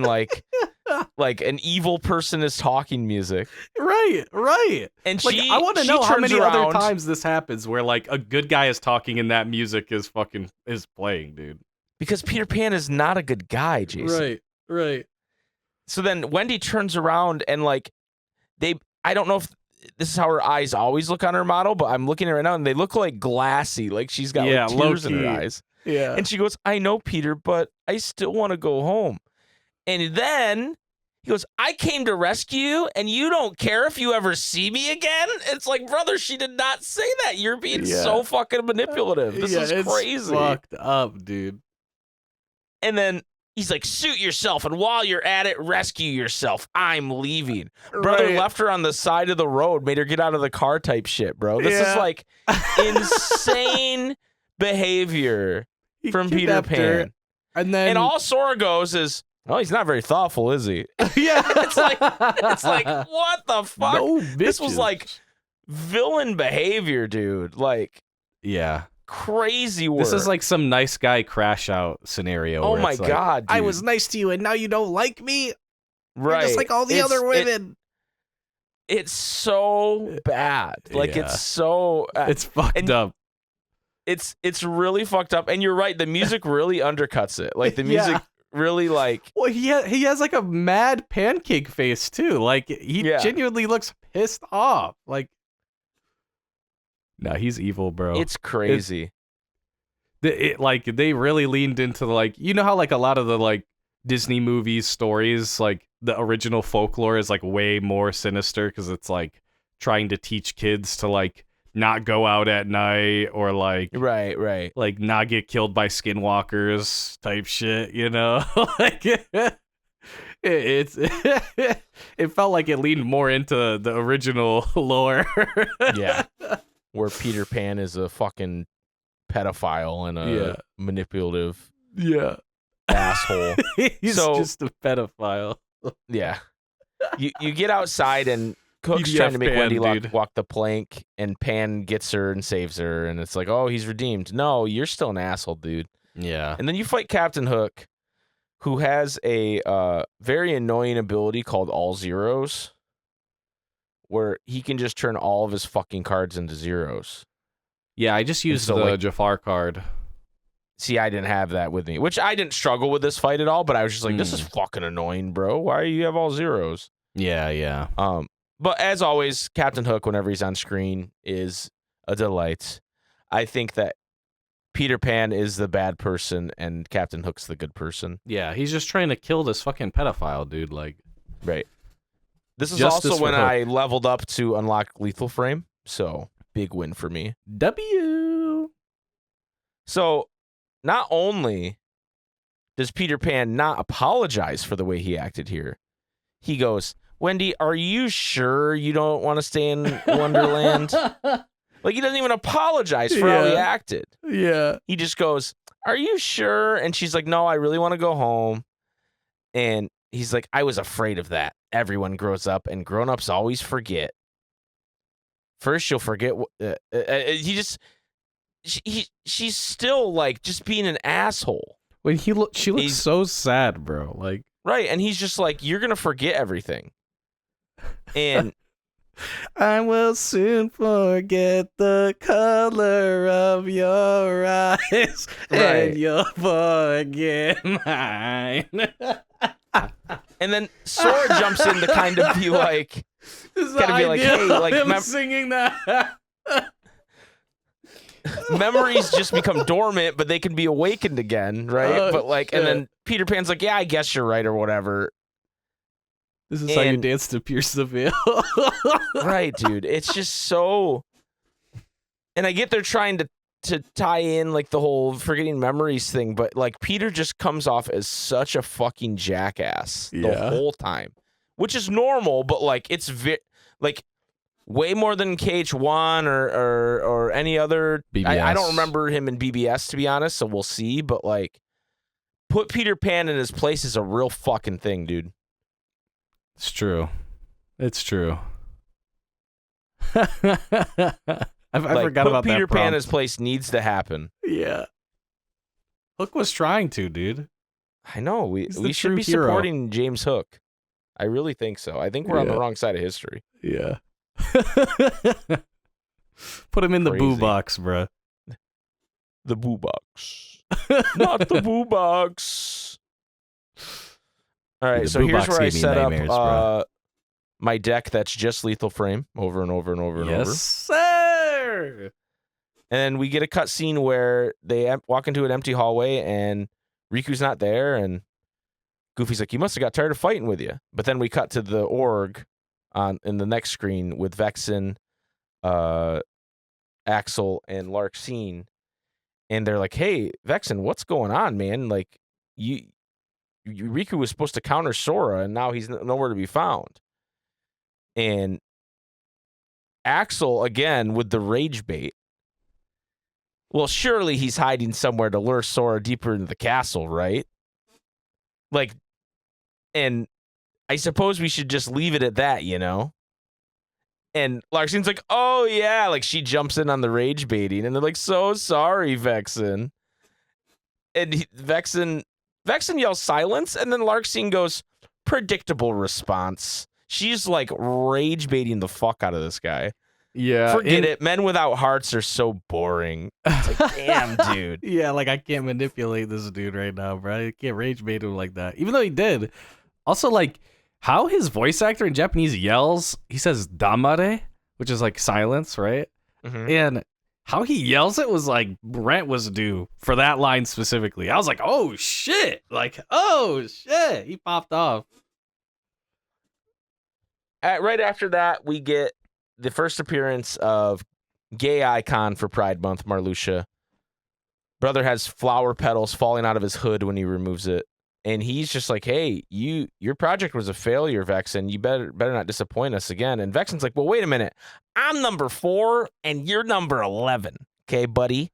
like an evil person is talking music. right. And Like she I want to she know how turns many other around- times this happens where like a good guy is talking and that music is playing, dude. because Peter Pan is not a good guy, Jason. Right. So then Wendy turns around and like I don't know if this is how her eyes always look on her model, but I'm looking at her right now and they look like glassy, like she's got Yeah, like tears in her low-key. eyes. Yeah. And she goes, "I know, Peter, but I still want to go home." And then he goes, "I came to rescue you and you don't care if you ever see me again?" It's like, brother, she did not say that. You're being Yeah. so fucking manipulative. This is it's crazy. fucked up, dude. And then he's like, "Suit yourself, and while you're at it, rescue yourself. I'm leaving." Brother Right. left her on the side of the road, made her get out of the car type shit, bro. This is Yeah. like insane behavior He from Peter kidnapped her, Pan. and then And all Sora goes is, "Oh, he's not very thoughtful, is he?" yeah, it's like what the fuck? No This was bitches. like villain behavior, dude. Like yeah. crazy work. This is like some nice guy crash out scenario. oh where my it's like, god, I dude. was nice to you, and now you don't like me. right. You're just like all the It's- other women. It's so bad. Like Yeah. it's so It's fucked and- up. it's really fucked up. And you're right, the music really undercuts it. Like the Yeah. music really like Well, he has like a mad pancake face too. Like he Yeah. genuinely looks pissed off. Like, no, he's evil, bro. it's crazy. Like they really leaned into like, you know how like a lot of the like Disney movies stories, like the original folklore is like way more sinister because it's like trying to teach kids to like not go out at night or like Right. not get killed by skinwalkers type shit, you know? Like it felt like it leaned more into the original lore. Yeah. Where Peter Pan is a fucking pedophile and a Yeah. manipulative Yeah. asshole. He's So- just a pedophile. Yeah. You get outside and Cook's PDF trying to make Pan, Wendy dude. walk the plank, and Pan gets her and saves her, and it's like, oh, he's redeemed. No, you're still an asshole, dude. Yeah. And then you fight Captain Hook, who has a very annoying ability called All Zeros, where he can just turn all of his fucking cards into zeros. Yeah, I just used so, the like- Jafar card. See, I didn't have that with me, which I didn't struggle with this fight at all, but I was just like, this is Hmm. fucking annoying, bro. Why do you have all zeros? Yeah. But as always, Captain Hook, whenever he's on screen, is a delight. I think that Peter Pan is the bad person and Captain Hook's the good person. Yeah, he's just trying to kill this fucking pedophile, dude. Like, Right. This is Justice also for when Hook. I leveled up to unlock Lethal Frame. So, big win for me. W. So, not only does Peter Pan not apologize for the way he acted here, he goes, "Wendy, are you sure you don't want to stay in Wonderland?" Like, he doesn't even apologize for how he Yeah. acted. Yeah. He just goes, "Are you sure?" And she's like, "No, I really want to go home." And he's like, "I was afraid of that. Everyone grows up, and grown-ups always forget. First, you'll forget." She's still like just being an asshole, When she looks He's- so sad, bro. Like, right? And he's just like, "You're gonna forget everything." And I will soon forget the color of your eyes, Right. and you'll forget mine. And then Sora jumps in to kind of be like, gotta be like, hey, like, singing that. memories just become dormant, but they can be awakened again, right? Oh, but like, shit. and then Peter Pan's like, yeah, I guess you're right or whatever. This is how you And- dance to Pierce the Veil. Right, dude. It's just so. And I get they're trying to tie in like the whole forgetting memories thing, but like Peter just comes off as such a fucking jackass the Yeah. whole time, which is normal, but like it's like way more than KH1 or any other. I don't BBS. remember him in BBS, to be honest, so we'll see. But like, put Peter Pan in his place is a real fucking thing, dude. It's true. It's true. I Like, forgot put about Peter that Pan in prompt. his place needs to happen. Yeah. Hook was trying to, dude. I know. He's the We should true be hero. supporting James Hook. I really think so. I think we're on the Yeah. wrong side of history. Yeah. Put him in the boo Crazy. box, bruh. The boo box. Not the boo box. All right, The so boo here's box where I gave me set nightmares, up bro. my deck that's just lethal frame over and over and over and over. Yes, sir. And then we get a cut scene where they walk into an empty hallway and Riku's not there, and Goofy's like, "You must have got tired of fighting with you." But then we cut to the org in the next screen with Vexen, Axel, and Larxene, and they're like, "Hey, Vexen, what's going on, man? Like, Riku was supposed to counter Sora, and now he's nowhere to be found." And Axel again with the rage bait. Well, surely he's hiding somewhere to lure Sora deeper into the castle, right? Like, and I suppose we should just leave it at that, you know? And Larxene's like, oh, yeah. Like, she jumps in on the rage baiting, and they're like, so sorry, Vexen. And Vexen yells silence, and then Larxene goes, predictable response. She's, like, rage baiting the fuck out of this guy. Yeah. Forget it. Men without hearts are so boring. It's like, damn, dude. Yeah, like I can't manipulate this dude right now, bro. I can't rage bait him like that. Even though he did. Also, like, how his voice actor in Japanese yells, he says damare, which is like silence, right? Mhm. And how he yells it was like rent was due for that line specifically. I was like, oh shit. Like, oh shit. He popped off. Right after that, we get the first appearance of gay icon for Pride Month, Marluxia. Brother has flower petals falling out of his hood when he removes it. And he's just like, hey, your project was a failure, Vexen. You better not disappoint us again. And Vexen's like, well, wait a minute. I'm number 4 and you're number 11. Okay, buddy?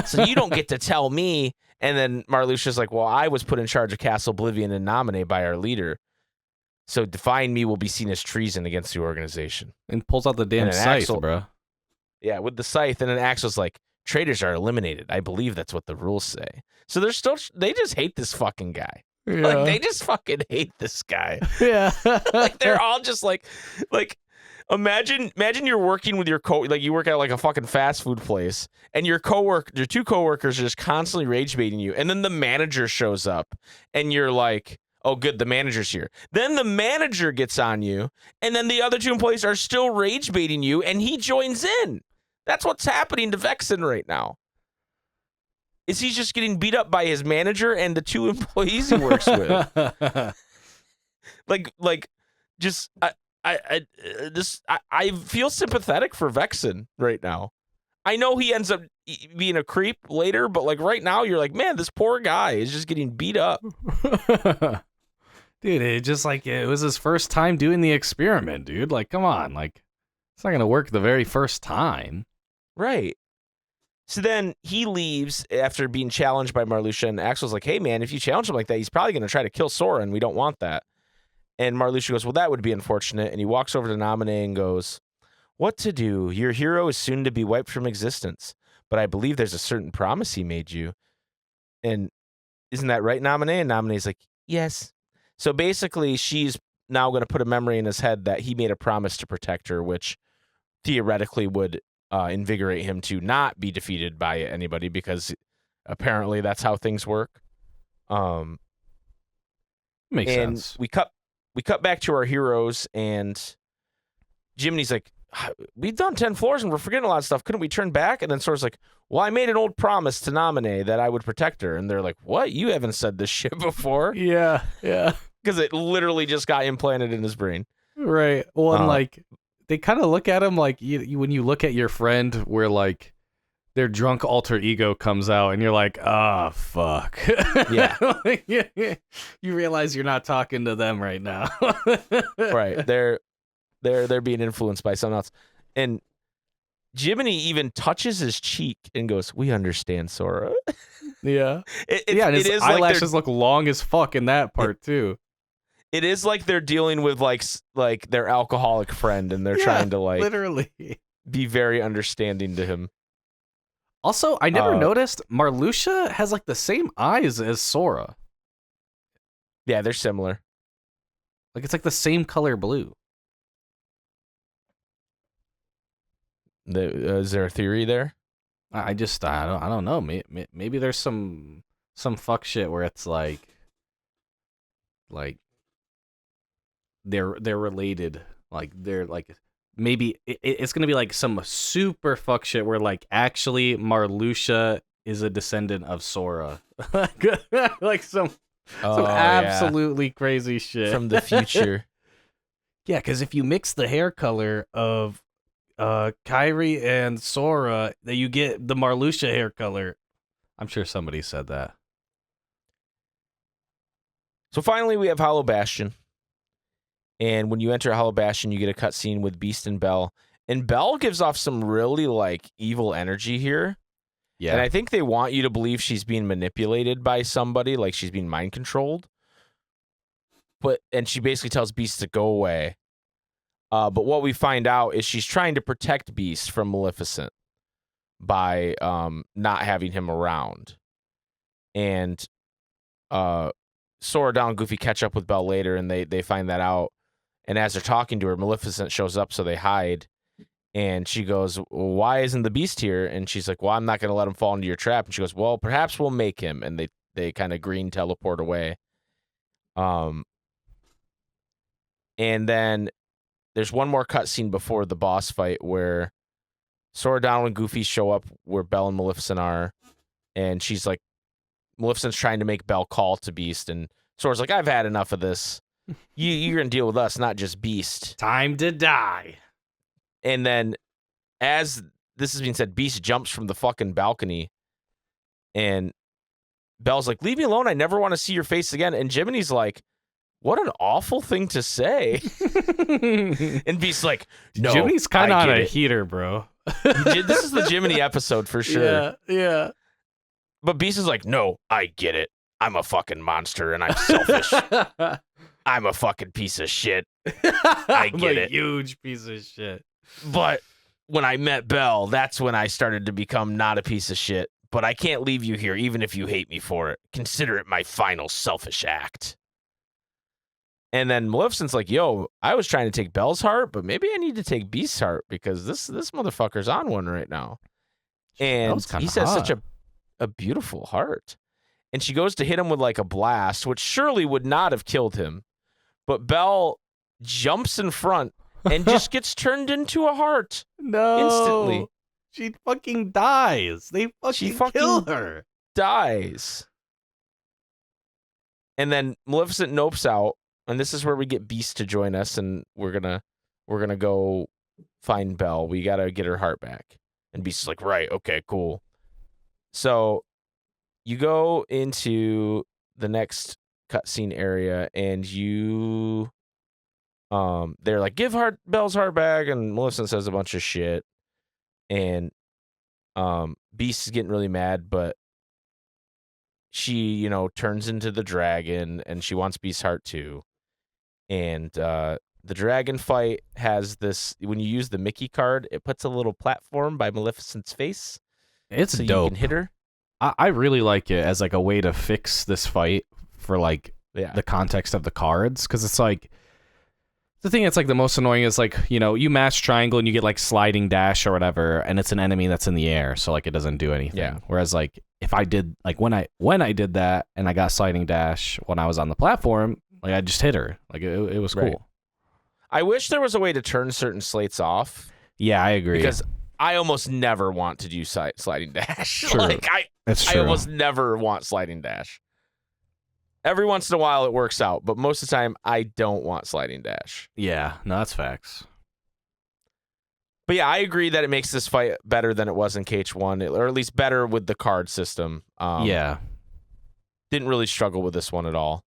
So you don't get to tell me. And then Marluxia's like, well, I was put in charge of Castle Oblivion and nominated by our leader. So defying me will be seen as treason against the organization. And pulls out the damn And then scythe, Axel- bro. Yeah, with the scythe. And then Axel's like, traitors are eliminated. I believe that's what the rules say. So they just hate this fucking guy. Yeah. Like, they just fucking hate this guy. yeah. Like, they're all just like, imagine you're working with your like you work at like a fucking fast food place, and your two coworkers are just constantly rage baiting you, and then the manager shows up, and you're like, oh, good, the manager's here. Then the manager gets on you, and then the other two employees are still rage baiting you, and he joins in. That's what's happening to Vexen right now. Is he's just getting beat up by his manager and the two employees he works with? I feel sympathetic for Vexen right now. I know he ends up being a creep later, but like right now, you're like, man, this poor guy is just getting beat up. Dude, it was his first time doing the experiment, dude. Like, come on. Like, it's not going to work the very first time. Right. So then he leaves after being challenged by Marluxia, and Axel's like, hey, man, if you challenge him like that, he's probably going to try to kill Sora, and we don't want that. And Marluxia goes, well, that would be unfortunate. And he walks over to Naminé and goes, what to do? Your hero is soon to be wiped from existence, but I believe there's a certain promise he made you. And isn't that right, Naminé? And Naminé's like, yes. So basically, she's now going to put a memory in his head that he made a promise to protect her, which theoretically would invigorate him to not be defeated by anybody, because apparently that's how things work. Makes and sense. we cut back to our heroes, and Jiminy's like, we've done 10 floors and we're forgetting a lot of stuff. Couldn't we turn back? And then Sora's like, well, I made an old promise to Naminé that I would protect her. And they're like, what? You haven't said this shit before? Yeah. Because it literally just got implanted in his brain. Right. Well, and like they kind of look at him like you when you look at your friend where like their drunk alter ego comes out and you're like, ah, fuck. Yeah. Like, you realize you're not talking to them right now. Right. They're being influenced by someone else. And Jiminy even touches his cheek and goes, we understand, Sora. Yeah. it And his is eyelashes look long as fuck in that part too. It is like they're dealing with like their alcoholic friend, and they're trying to like literally be very understanding to him. Also, I never noticed Marluxia has like the same eyes as Sora. Yeah, they're similar. Like it's like the same color blue. Is there a theory there? I don't know. Maybe there's some fuck shit where it's like they're related. Like they're like maybe it's gonna be like some super fuck shit where like actually Marluxia is a descendant of Sora. Like some absolutely crazy shit from the future. Yeah, because if you mix the hair color of Kairi and Sora, that you get the Marluxia hair color. I'm sure somebody said that. So finally, we have Hollow Bastion. And when you enter Hollow Bastion, you get a cutscene with Beast and Belle. And Belle gives off some really, like, evil energy here. Yeah. And I think they want you to believe she's being manipulated by somebody, like she's being mind controlled. And she basically tells Beast to go away. But what we find out is she's trying to protect Beast from Maleficent by not having him around. And Sora, Donald, and Goofy catch up with Belle later, and they find that out. And as they're talking to her, Maleficent shows up, so they hide. And she goes, well, why isn't the Beast here? And she's like, well, I'm not going to let him fall into your trap. And she goes, well, perhaps we'll make him. And they kind of green teleport away. And then there's one more cutscene before the boss fight where Sora, Donald, and Goofy show up where Belle and Maleficent are. And she's like, Maleficent's trying to make Belle call to Beast. And Sora's like, I've had enough of this. You're going to deal with us, not just Beast. Time to die. And then as this is being said, Beast jumps from the fucking balcony. And Belle's like, leave me alone. I never want to see your face again. And Jiminy's like, what an awful thing to say. And Beast's like, no, Jiminy's kind of on a it. heater, bro. This is the Jiminy episode for sure. Yeah. But Beast is like, no, I get it. I'm a fucking monster and I'm selfish. I'm a fucking piece of shit. I get it. Huge piece of shit. But when I met Belle, that's when I started to become not a piece of shit. But I can't leave you here, even if you hate me for it. Consider it my final selfish act. And then Maleficent's like, yo, I was trying to take Belle's heart, but maybe I need to take Beast's heart because this motherfucker's on one right now. And he says such a beautiful heart. And she goes to hit him with like a blast, which surely would not have killed him. But Belle jumps in front and just gets turned into a heart. No. Instantly. She fucking dies. They fucking kill her. Dies. And then Maleficent nopes out, and this is where we get Beast to join us, and we're gonna go find Belle. We gotta get her heart back. And Beast is like, right, okay, cool. So you go into the next cutscene area, and you they're like, give Belle's heart back, and Maleficent says a bunch of shit. And Beast is getting really mad, but she, turns into the dragon, and she wants Beast's heart too. And the dragon fight has this, when you use the Mickey card, it puts a little platform by Maleficent's face. It's so dope. You can hit her. I really like it as like a way to fix this fight for like the context of the cards, because it's like the thing that's like the most annoying is like, you mash triangle and you get like sliding dash or whatever, and it's an enemy that's in the air, so like it doesn't do anything. Yeah. Whereas like if I did like when I did that and I got sliding dash when I was on the platform, Like I just hit her. Like it was cool. Right. I wish there was a way to turn certain slates off. Yeah, I agree. Because I almost never want to do sliding dash. True. Like That's I true. almost never want sliding dash. Every once in a while it works out, but most of the time I don't want sliding dash. Yeah, no, that's facts. But yeah, I agree that it makes this fight better than it was in KH1, or at least better with the card system. Yeah. Didn't really struggle with this one at all.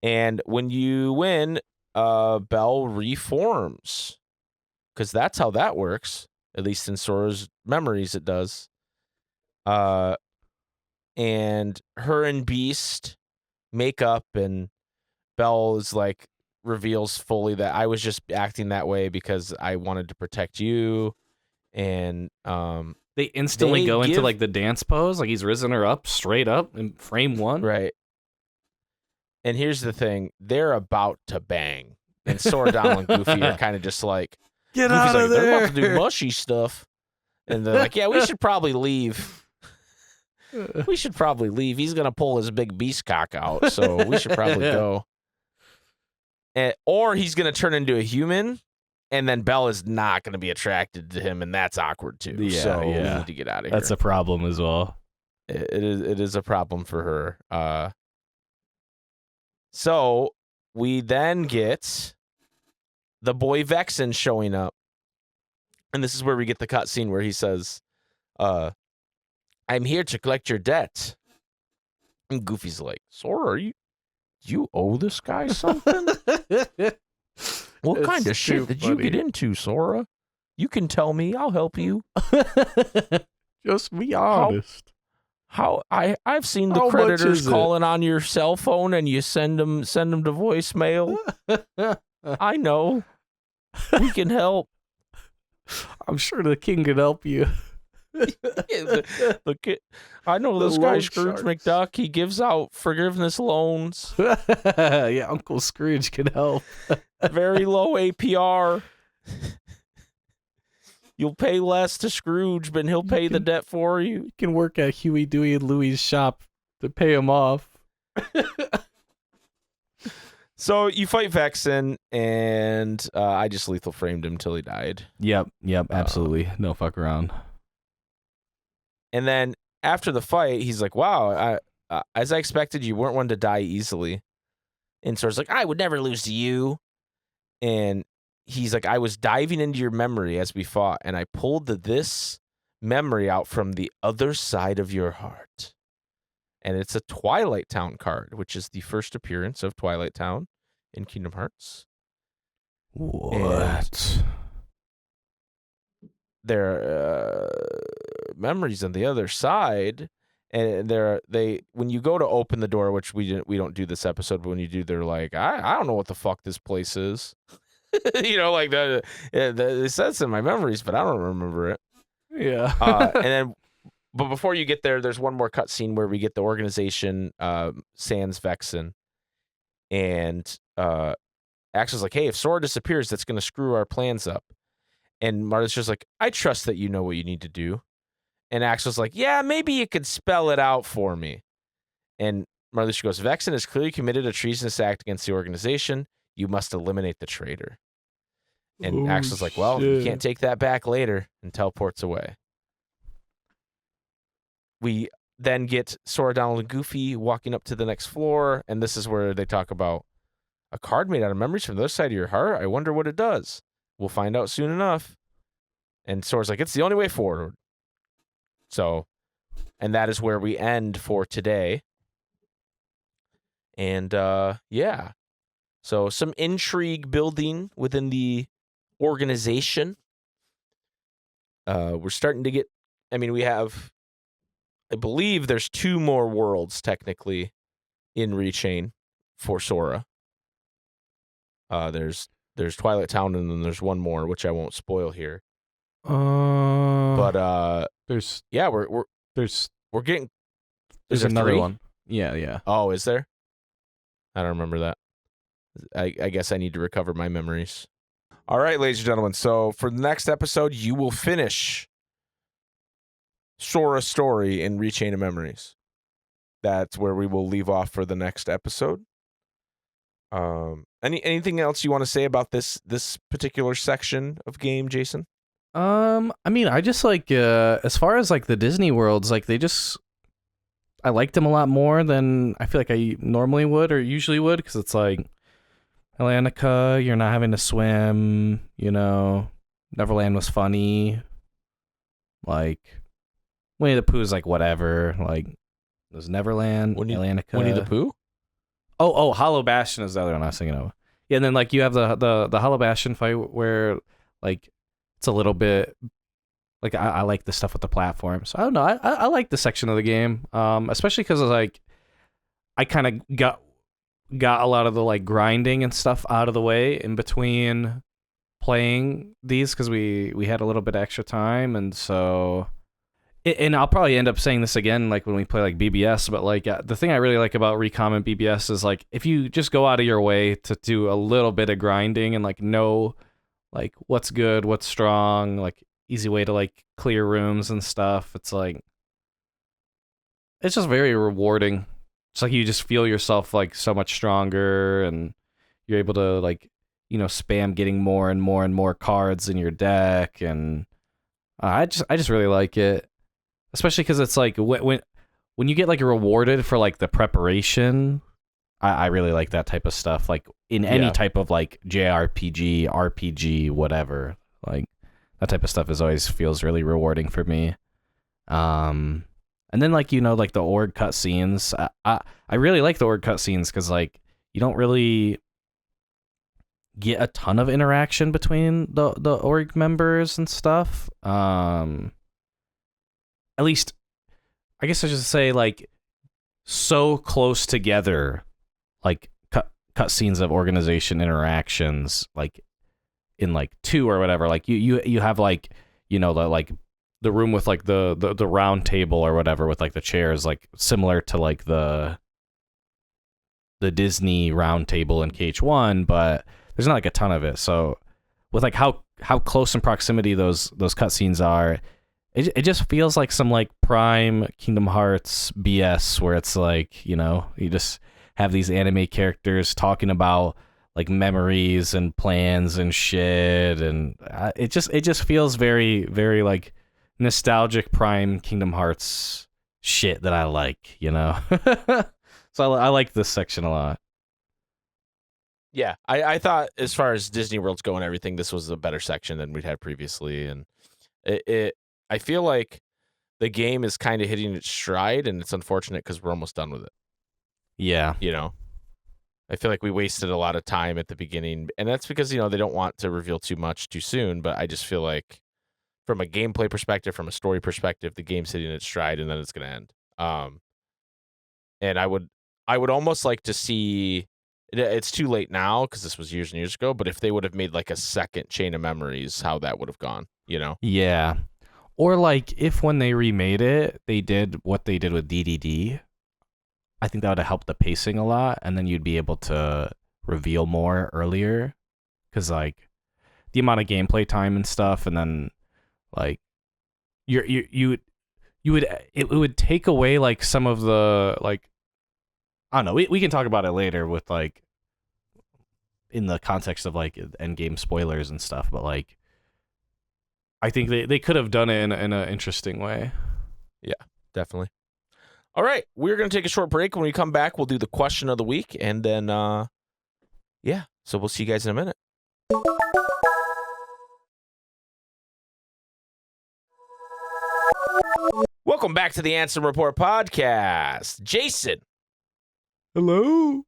And when you win, Bell reforms. Because that's how that works. At least in Sora's memories, it does. And her and Beast make up, and Bell is like, reveals fully that I was just acting that way because I wanted to protect you. And They instantly They go into give- like the dance pose, like he's risen her up straight up in frame one. right. And here's the thing, they're about to bang. And Sora, Donald, and Goofy are kind of just like, Get Goofy's out like, of they're there. about to do mushy stuff. And they're like, yeah, we should probably leave. We should probably leave. He's going to pull his big beast cock out, so we should probably go. Or he's going to turn into a human, and then Belle is not going to be attracted to him, and that's awkward too. Yeah, so we yeah. need to get out of That's here. a problem as well. It is a problem for her. So we then get the boy Vexen showing up. And this is where we get the cutscene where he says, I'm here to collect your debt. And Goofy's like, Sora, you owe this guy something? What kind of shit did you get into, Sora? You can tell me. I'll help you. Just be honest. How I've seen the How much creditors is it? calling on your cell phone and you send them to voicemail. I know. We can help. I'm sure the king can help you. I know The this guy loan Scrooge sharks. McDuck. He gives out forgiveness loans. Yeah, Uncle Scrooge can help. Very low APR. You'll pay less to Scrooge, but he'll pay the debt for you. You can work at Huey, Dewey, and Louie's shop to pay him off. So you fight Vexen, and I just lethal framed him till he died. Yep, absolutely. No fuck around. And then after the fight, he's like, wow, as I expected, you weren't one to die easily. And Sora's like, I would never lose to you. And he's like, I was diving into your memory as we fought, and I pulled this memory out from the other side of your heart. And it's a Twilight Town card, which is the first appearance of Twilight Town in Kingdom Hearts. What? There are memories on the other side, and when you go to open the door, which we don't do this episode, but when you do, they're like, I don't know what the fuck this place is. You know, like it says in my memories, but I don't remember it. Yeah. And then, but before you get there, there's one more cutscene where we get the organization sans Vexen, and Axel's like, hey, if Sora disappears, that's going to screw our plans up. And Martha's just like, I trust that you know what you need to do. And Axel's like, yeah, maybe you could spell it out for me. And Martha goes, Vexen has clearly committed a treasonous act against the organization. You must eliminate the traitor. And Oh, Axel's like, well, you shit. can't take that back later, and teleports away. We then get Sora, Donald, and Goofy walking up to the next floor, and this is where they talk about a card made out of memories from the other side of your heart. I wonder what it does. We'll find out soon enough. And Sora's like, it's the only way forward. So, and that is where we end for today. And yeah. So some intrigue building within the organization. We're starting to get, we have, I believe there's 2 more worlds technically in Rechain for Sora. There's Twilight Town, and then there's one more, which I won't spoil here. But there's yeah, we're getting. there's there another 3? one. Yeah. Oh, is there? I don't remember that. I guess I need to recover my memories. All right, ladies and gentlemen. So for the next episode, you will finish Sora's story in Rechain of Memories. That's where we will leave off for the next episode. Anything else you want to say about this particular section of game, Jason? I mean, I just like as far as like the Disney worlds, like I liked them a lot more than I feel like I normally would or usually would, because it's like Atlantica, you're not having to swim, you know. Neverland was funny. Like Winnie the Pooh's like whatever. Like there's Neverland, Atlantica. Winnie the Pooh? Oh, Hollow Bastion is the other one I was thinking of. Yeah, and then like you have the Hollow Bastion fight where like it's a little bit like I like the stuff with the platforms. I don't know. I like this section of the game, especially because like I kind of got a lot of the like grinding and stuff out of the way in between playing these because we had a little bit of extra time, and so. And I'll probably end up saying this again, like when we play like BBS, but like the thing I really like about Recom and BBS is like if you just go out of your way to do a little bit of grinding and like know like what's good, what's strong, like easy way to like clear rooms and stuff. It's like it's just very rewarding. It's like you just feel yourself like so much stronger, and you're able to like spam getting more and more and more cards in your deck, and I just really like it. Especially because it's like when you get like rewarded for like the preparation, I really like that type of stuff. Like in any type of like JRPG, RPG, whatever, like that type of stuff always feels really rewarding for me. And then like like the org cutscenes, I really like the org cutscenes because like you don't really get a ton of interaction between the org members and stuff. At least, I guess I should say, like, so close together, like, cutscenes of organization interactions, like, in, like, 2 or whatever. Like, you have, like, the room with, like, the round table or whatever with, like, the chairs, like, similar to, like, the Disney round table in KH1, but there's not, like, a ton of it. So, with, like, how close in proximity those cutscenes are, it just feels like some like prime Kingdom Hearts BS where it's like, you just have these anime characters talking about like memories and plans and shit, and it just feels very, very like nostalgic prime Kingdom Hearts shit that I like, So I like this section a lot. Yeah, I thought as far as Disney Worlds go and everything, this was a better section than we'd had previously, and I feel like the game is kind of hitting its stride, and it's unfortunate because we're almost done with it. Yeah. I feel like we wasted a lot of time at the beginning, and that's because, they don't want to reveal too much too soon, but I just feel like from a gameplay perspective, from a story perspective, the game's hitting its stride, and then it's going to end. And I would almost like to see, it's too late now because this was years and years ago, but if they would have made like a second Chain of Memories, how that would have gone, Yeah. Or like if when they remade it, they did what they did with DDD, I think that would have helped the pacing a lot, and then you'd be able to reveal more earlier, because like the amount of gameplay time and stuff, and then like it would take away like some of the like, I don't know. We can talk about it later with like in the context of like end game spoilers and stuff, but like I think they could have done it in an interesting way. Yeah, definitely. All right, we're going to take a short break. When we come back, we'll do the question of the week, and then, so we'll see you guys in a minute. Welcome back to the Ansem Report podcast. Jason. Hello.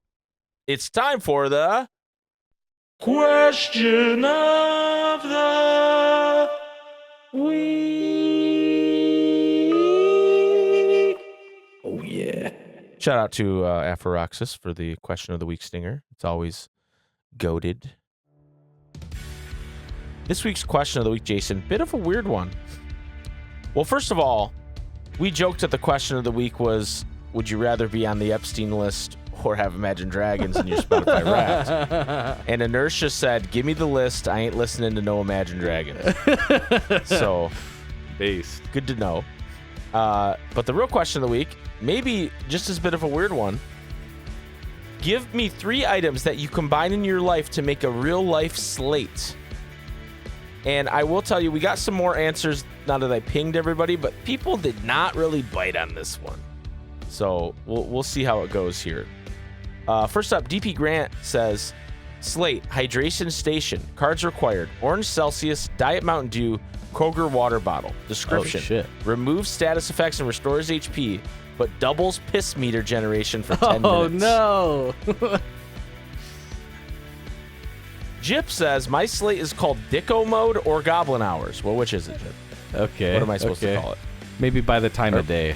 It's time for the question of the week. Oh, yeah. Shout out to Apharoxis for the question of the week stinger. It's always goated. This week's question of the week, Jason, bit of a weird one. Well, first of all, we joked that the question of the week was, would you rather be on the Epstein list or have Imagine Dragons in your Spotify Wrapped? And Inertia said, give me the list. I ain't listening to no Imagine Dragons. So, based. Good to know. But the real question of the week, maybe just as bit of a weird one. Give me 3 items that you combine in your life to make a real life slate. And I will tell you, we got some more answers now that I pinged everybody, but people did not really bite on this one. So we'll see how it goes here. First up, DP Grant says, slate, hydration station, cards required, orange Celsius, Diet Mountain Dew, Kroger water bottle. Description, Oh, shit. removes status effects and restores HP, but doubles piss meter generation for 10 minutes. Oh, no. Jip says, my slate is called Dicko Mode or Goblin Hours. Well, which is it, Jip? Okay. What am I supposed to call it? Maybe by the time of day.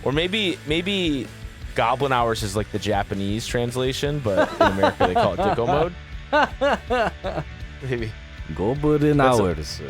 Or maybe Goblin Hours is like the Japanese translation, but in America they call it Dicko Mode. Maybe. Goblin hours.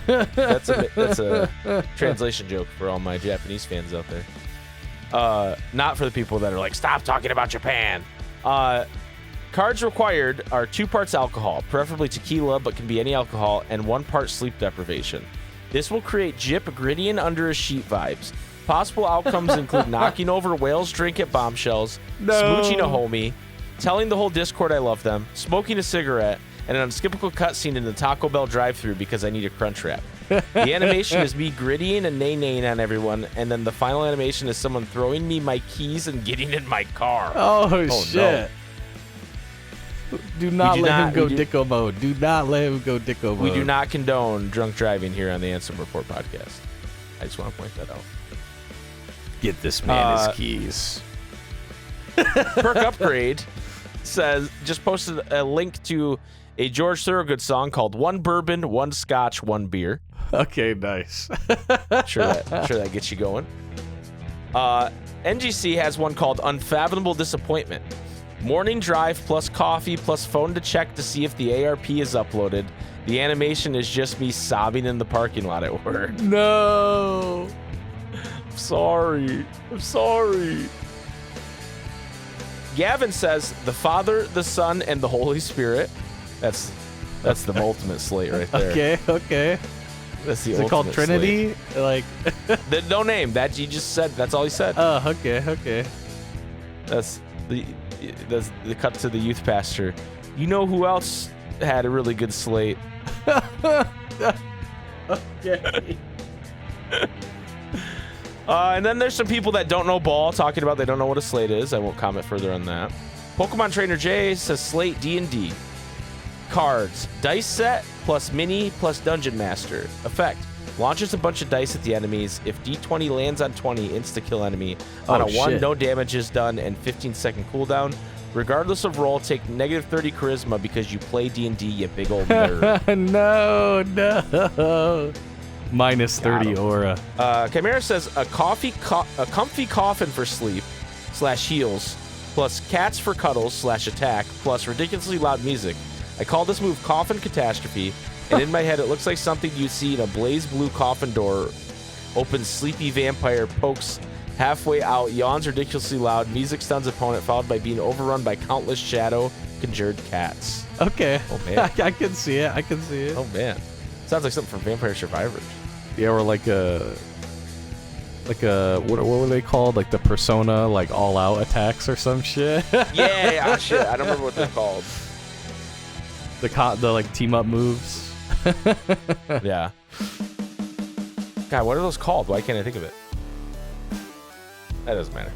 That's a translation joke for all my Japanese fans out there. Not for the people that are like, stop talking about Japan. Cards required are 2 parts alcohol, preferably tequila, but can be any alcohol, and 1 part sleep deprivation. This will create Jip Griddian under a sheet vibes. Possible outcomes include knocking over whales drink at bombshells, smooching a homie, telling the whole Discord I love them, smoking a cigarette, and an unskippable cutscene in the Taco Bell drive-thru because I need a crunch wrap. The animation is me grittying and nay-naying on everyone, and then the final animation is someone throwing me my keys and getting in my car. Oh shit. No. Do not let him go we do- Dicko mode. Do not let him go Dicko mode. We do not condone drunk driving here on the Ansem Report podcast. I just want to point that out. Get this man his keys. Perk Upgrade says, just posted a link to a George Thorogood song called One Bourbon, One Scotch, One Beer. Okay, nice. Sure that gets you going. NGC has one called Unfathomable Disappointment. Morning drive plus coffee plus phone to check to see if the ARP is uploaded. The animation is just me sobbing in the parking lot at work. No. I'm sorry. Gavin says the Father, the Son, and the Holy Spirit. That's the ultimate slate right there. Okay. That's the Is it called Trinity? Like, no name. That you just said. That's all he said. oh, okay. That's the cut to the youth pastor. You know who else had a really good slate? Okay. And then there's some people that don't know ball talking about they don't know what a slate is. I won't comment further on that. Pokemon Trainer J says slate D&D. Cards. Dice set plus mini plus Dungeon Master. Effect. Launches a bunch of dice at the enemies. If D20 lands on 20, insta-kill enemy. On a 1, shit. no damage is done and 15-second cooldown. Regardless of roll, take negative 30 charisma because you play D&D, you big old nerd. No. Minus 30 aura. Chimera says a comfy coffin for sleep / heals plus cats for cuddles / attack plus ridiculously loud music. I call this move Coffin Catastrophe, and in my head it looks like something you see in a blaze blue coffin door. Opens sleepy vampire, pokes halfway out, yawns ridiculously loud, music stuns opponent, followed by being overrun by countless shadow conjured cats. Okay. Oh man. I can see it. Oh man. Sounds like something from Vampire Survivors. Yeah, or like a what were they called? Like the Persona, like all out attacks or some shit. Yeah, shit. I don't remember what they're called. The like team up moves. Yeah. God, what are those called? Why can't I think of it? That doesn't matter.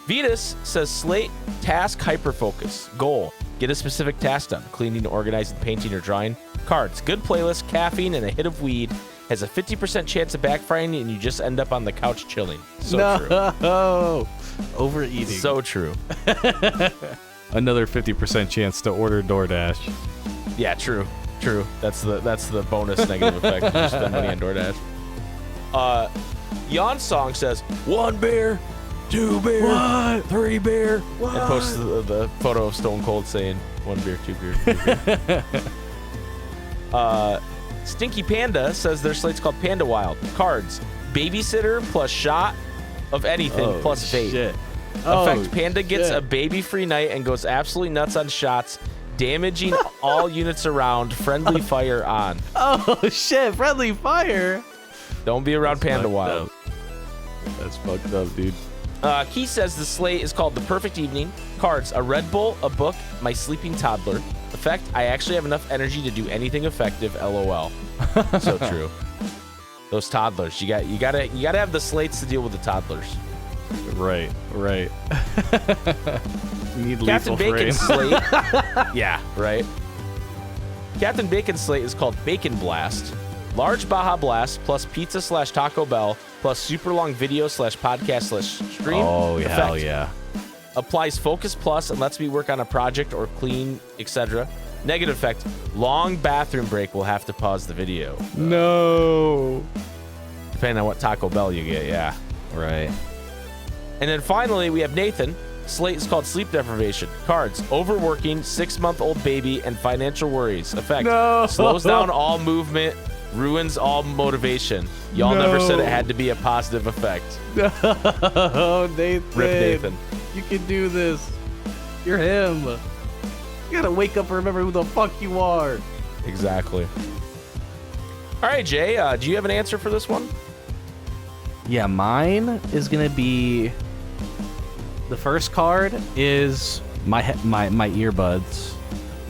Vetus says slate, task, hyperfocus. Goal, get a specific task done. Cleaning, organizing, painting, or drawing. Cards, good playlist, caffeine, and a hit of weed. Has a 50% chance of backfiring, and you just end up on the couch chilling. So true. No. Overeating. So true. Another 50% chance to order DoorDash. Yeah, true. That's the bonus negative effect. You just spend money on DoorDash. Yon Song says 1 beer, 2 beer, What? 3 beer, What? and posts the photo of Stone Cold saying 1 beer, 2 beer, 3 beer. Stinky Panda says their slate's called Panda Wild. Cards, babysitter plus shot of anything plus vape. Shit. Effect, Panda gets shit. a baby-free night and goes absolutely nuts on shots, damaging all units around. Friendly fire on. Oh shit! Friendly fire. Don't be around Panda Fucked Wild. up. That's fucked up, dude. Key says the slate is called The Perfect Evening. Cards, a Red Bull, a book, my sleeping toddler. Effect, I actually have enough energy to do anything effective, LOL. So true. Those toddlers, you gotta have the slates to deal with the toddlers. Right. You need Captain lethal Bacon's frame. slate. Yeah, right. Captain Bacon's slate is called Bacon Blast. Large Baja Blast plus pizza / Taco Bell plus super long video / podcast / stream. Oh, Effect. hell yeah. Applies Focus Plus and lets me work on a project or clean, etc. Negative effect, long bathroom break will have to pause the video. No. Depending on what Taco Bell you get, yeah. Right. And then finally, we have Nathan. Slate is called Sleep Deprivation. Cards, overworking, 6-month-old baby, and financial worries. Effect, No. slows down all movement, ruins all motivation. Y'all never said it had to be a positive effect. No, Nathan. Rip Nathan. You can do this. You're him. You gotta wake up and remember who the fuck you are. Exactly. All right, Jay, do you have an answer for this one? Yeah, mine is gonna be... The first card is my earbuds.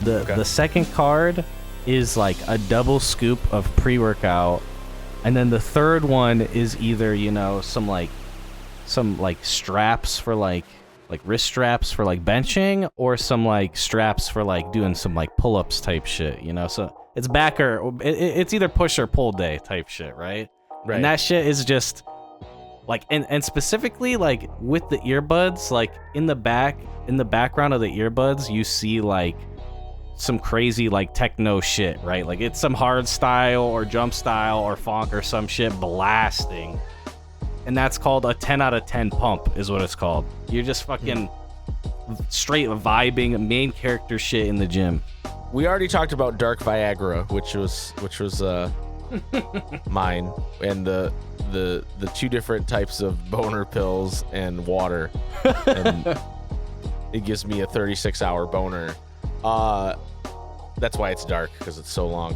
The second card is like a double scoop of pre-workout, and then the third one is either some straps for like wrist straps for like benching, or some like straps for like doing some like pull-ups type shit. So it's it's either push or pull day type shit, right? Right. And that shit is just. Like and specifically like with the earbuds, like in the background of the earbuds, you see like some crazy like techno shit, right? Like it's some hard style or jump style or funk or some shit blasting, and that's called a 10 out of 10 pump is what it's called. You're just fucking straight vibing main character shit in the gym. We already talked about Dark Viagra, which was mine, and the two different types of boner pills and water, and it gives me a 36-hour boner. That's why it's dark, because it's so long.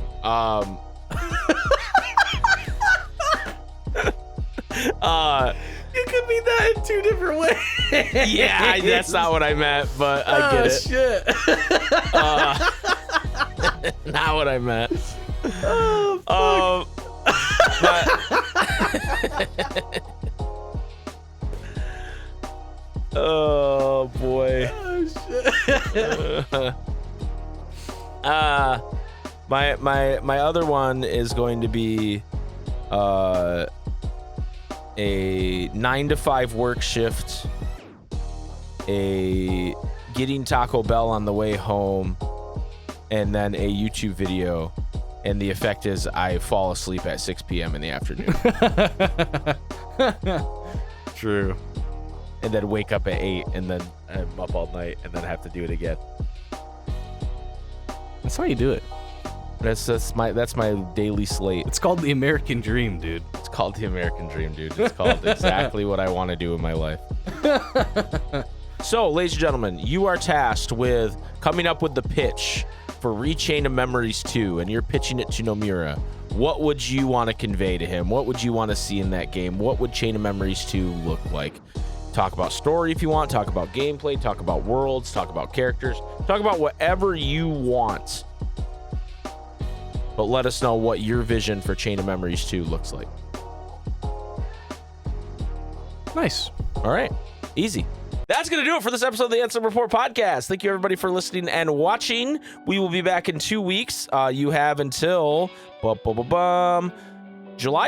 You could mean that in two different ways. Yeah, that's not what I meant, but I get it. Shit. Not what I meant. Oh, Oh boy. Oh shit. My other one is going to be a 9 to 5 work shift, a getting Taco Bell on the way home, and then a YouTube video. And the effect is I fall asleep at 6 p.m. in the afternoon. True. And then wake up at 8, and then I'm up all night, and then have to do it again. That's how you do it. That's my daily slate. It's called the American Dream, dude. It's called the American Dream, dude. It's called exactly what I want to do in my life. So, ladies and gentlemen, you are tasked with coming up with the pitch for Rechain of Memories 2, and you're pitching it to Nomura. What would you want to convey to him? What would you want to see in that game? What would Chain of Memories 2 look like? Talk about story if you want, talk about gameplay, talk about worlds, talk about characters, talk about whatever you want. But let us know what your vision for Chain of Memories 2 looks like. Nice. All right. Easy. That's going to do it for this episode of the Ansem Report podcast. Thank you, everybody, for listening and watching. We will be back in 2 weeks. You have until July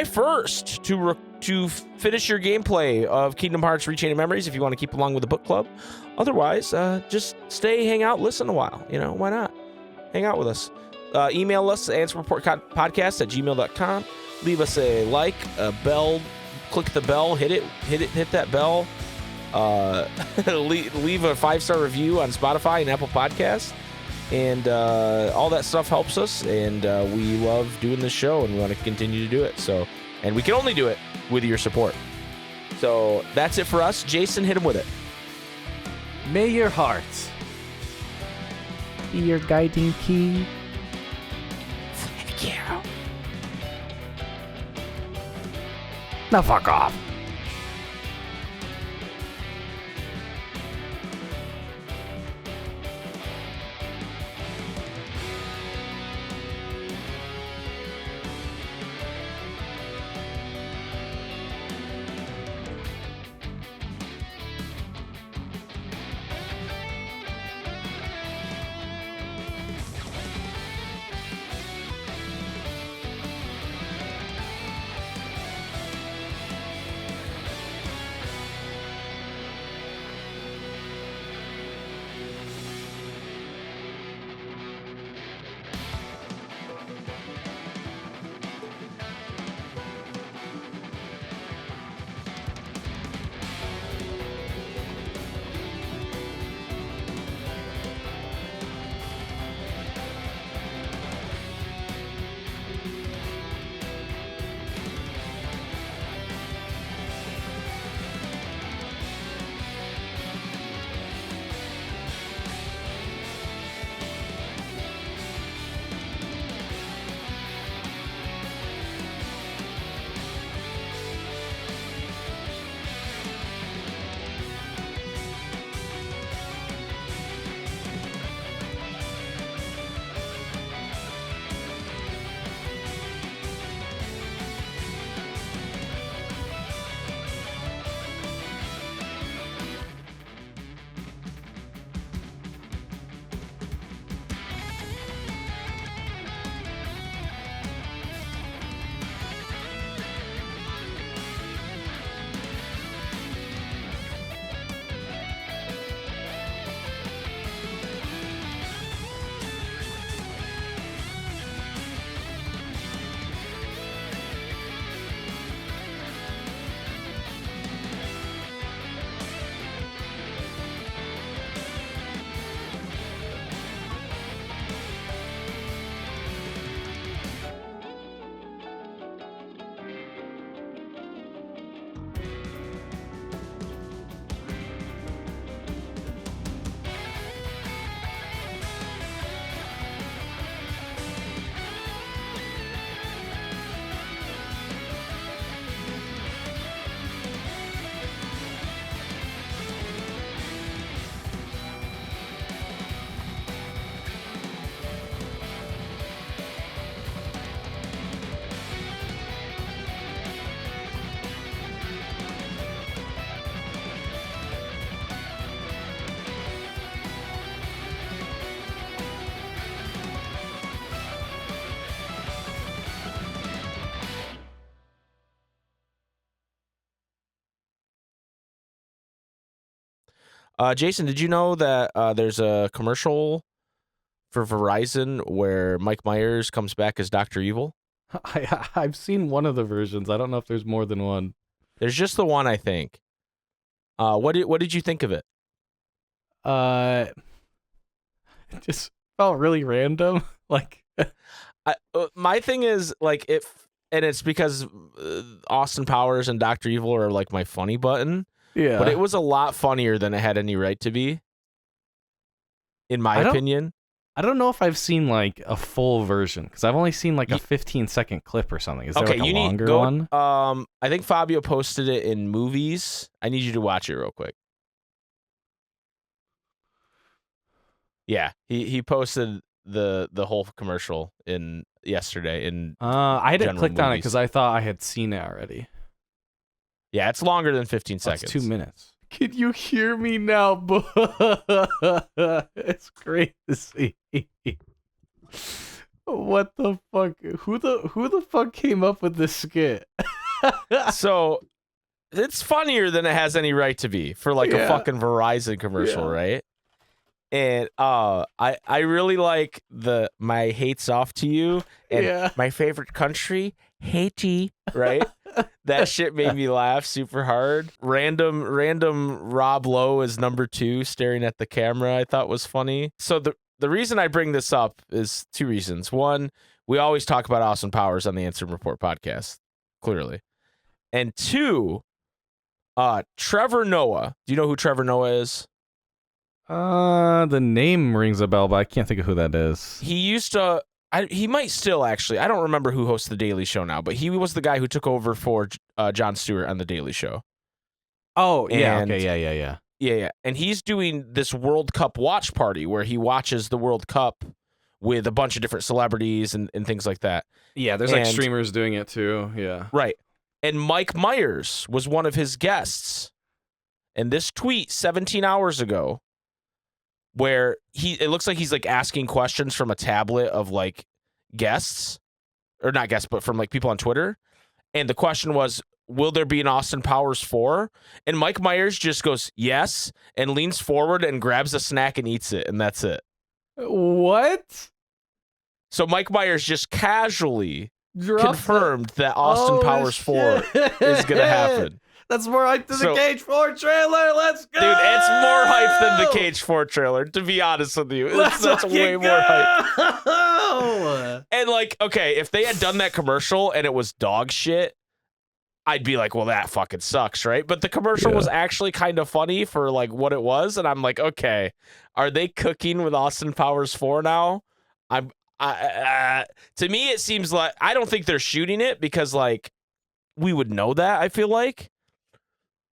1st to finish your gameplay of Kingdom Hearts Rechain of Memories if you want to keep along with the book club. Otherwise, just stay, hang out, listen a while. Why not? Hang out with us. Email us at answerreportpodcast@gmail.com. Leave us a like, a bell, click the bell, hit that bell. Leave a 5-star review on Spotify and Apple Podcasts, and all that stuff helps us, and we love doing this show, and we want to continue to do it. So, and we can only do it with your support. So that's it for us. Jason, hit him with it. May your heart be your guiding key. Thank you. Now fuck off. Jason, did you know that there's a commercial for Verizon where Mike Myers comes back as Dr. Evil? I've seen one of the versions. I don't know if there's more than one. There's just the one, I think. What did you think of it? It just felt really random. Like, My thing is like and it's because Austin Powers and Dr. Evil are like my funny button. yeah. But it was a lot funnier than it had any right to be, in my opinion. I don't know if I've seen like a full version because I've only seen like a 15-second clip or something. Is there like a longer one? I think Fabio posted it in movies. I need you to watch it real quick. Yeah, he posted the whole commercial yesterday in. I hadn't general clicked on it movies. because I thought I had seen it already. Yeah, it's longer than 15 It's seconds. 2 minutes. Can you hear me now? It's great to see. What the fuck? Who the fuck came up with this skit? So it's funnier than it has any right to be for like a fucking Verizon commercial, right? And I really like my hates off to you and my favorite country, Haiti, right? That shit made me laugh super hard. Random Rob Lowe is number 2 staring at the camera, I thought was funny. So the reason I bring this up is 2 reasons. One, we always talk about Austin Powers on the Ansem Report podcast, clearly. And 2, Trevor Noah. Do you know who Trevor Noah is? The name rings a bell, but I can't think of who that is. He used to. He might still actually. I don't remember who hosts the Daily Show now, but he was the guy who took over for Jon Stewart on the Daily Show. Oh yeah, And- okay, yeah. Yeah. And he's doing this World Cup watch party where he watches the World Cup with a bunch of different celebrities and things like that. Yeah, there's like And- streamers doing it too. Yeah. Right. And Mike Myers was one of his guests. And this tweet 17 hours ago, where it looks like he's like asking questions from a tablet of like guests, or not guests, but from like people on Twitter. And the question was, will there be an Austin Powers 4? And Mike Myers just goes, yes, and leans forward and grabs a snack and eats it. And that's it. What? So Mike Myers just casually Drops confirmed that Austin Oh, Powers 4 shit. is going to happen. That's more hype than So- the Cage 4 trailer. Let's go. Dude, it's more hype than the Cage 4 trailer, to be honest with you. That's way more hype. hype. And like, okay, if they had done that commercial and it was dog shit, I'd be like, well, that fucking sucks, right? But the commercial was actually kind of funny for like what it was, and I'm like, okay, are they cooking with Austin Powers 4 now? To me, it seems like I don't think they're shooting it because like we would know that. I feel like,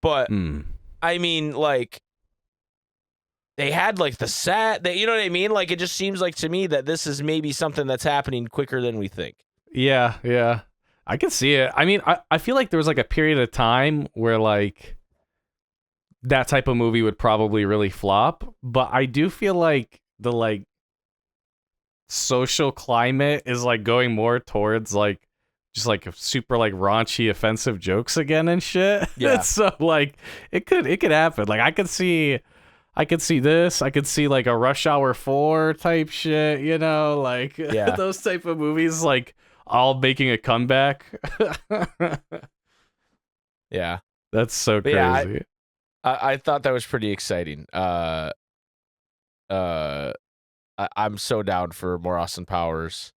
but I mean, like they had like the set, that you know what I mean? Like it just seems like to me that this is maybe something that's happening quicker than we think. Yeah. I can see it. I mean, I feel like there was like a period of time where like that type of movie would probably really flop, but I do feel like the like social climate is like going more towards like just like super like raunchy offensive jokes again and shit. Yeah. So like it could happen. Like I could see this. I could see like a Rush Hour 4 type shit, you know, like those type of movies like all making a comeback. Yeah. That's so But crazy. yeah, I thought that was pretty exciting. I'm so down for more Austin Powers.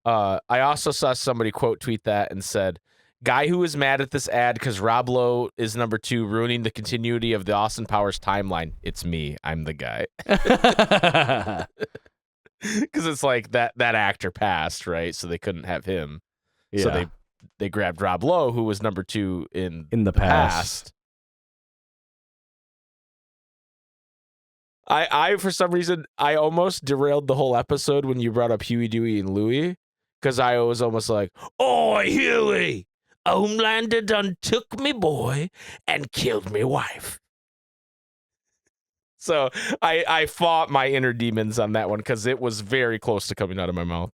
I also saw somebody quote tweet that and said, guy who is mad at this ad because Rob Lowe is number 2, ruining the continuity of the Austin Powers timeline. It's me. I'm the guy. Because it's like that actor passed, right? So they couldn't have him. Yeah. So they grabbed Rob Lowe, who was number 2 in the past. I for some reason I almost derailed the whole episode when you brought up Huey, Dewey, and Louie, because I was almost like, "Oi, Huey! Homelander done took me boy and killed me wife." So I fought my inner demons on that one because it was very close to coming out of my mouth.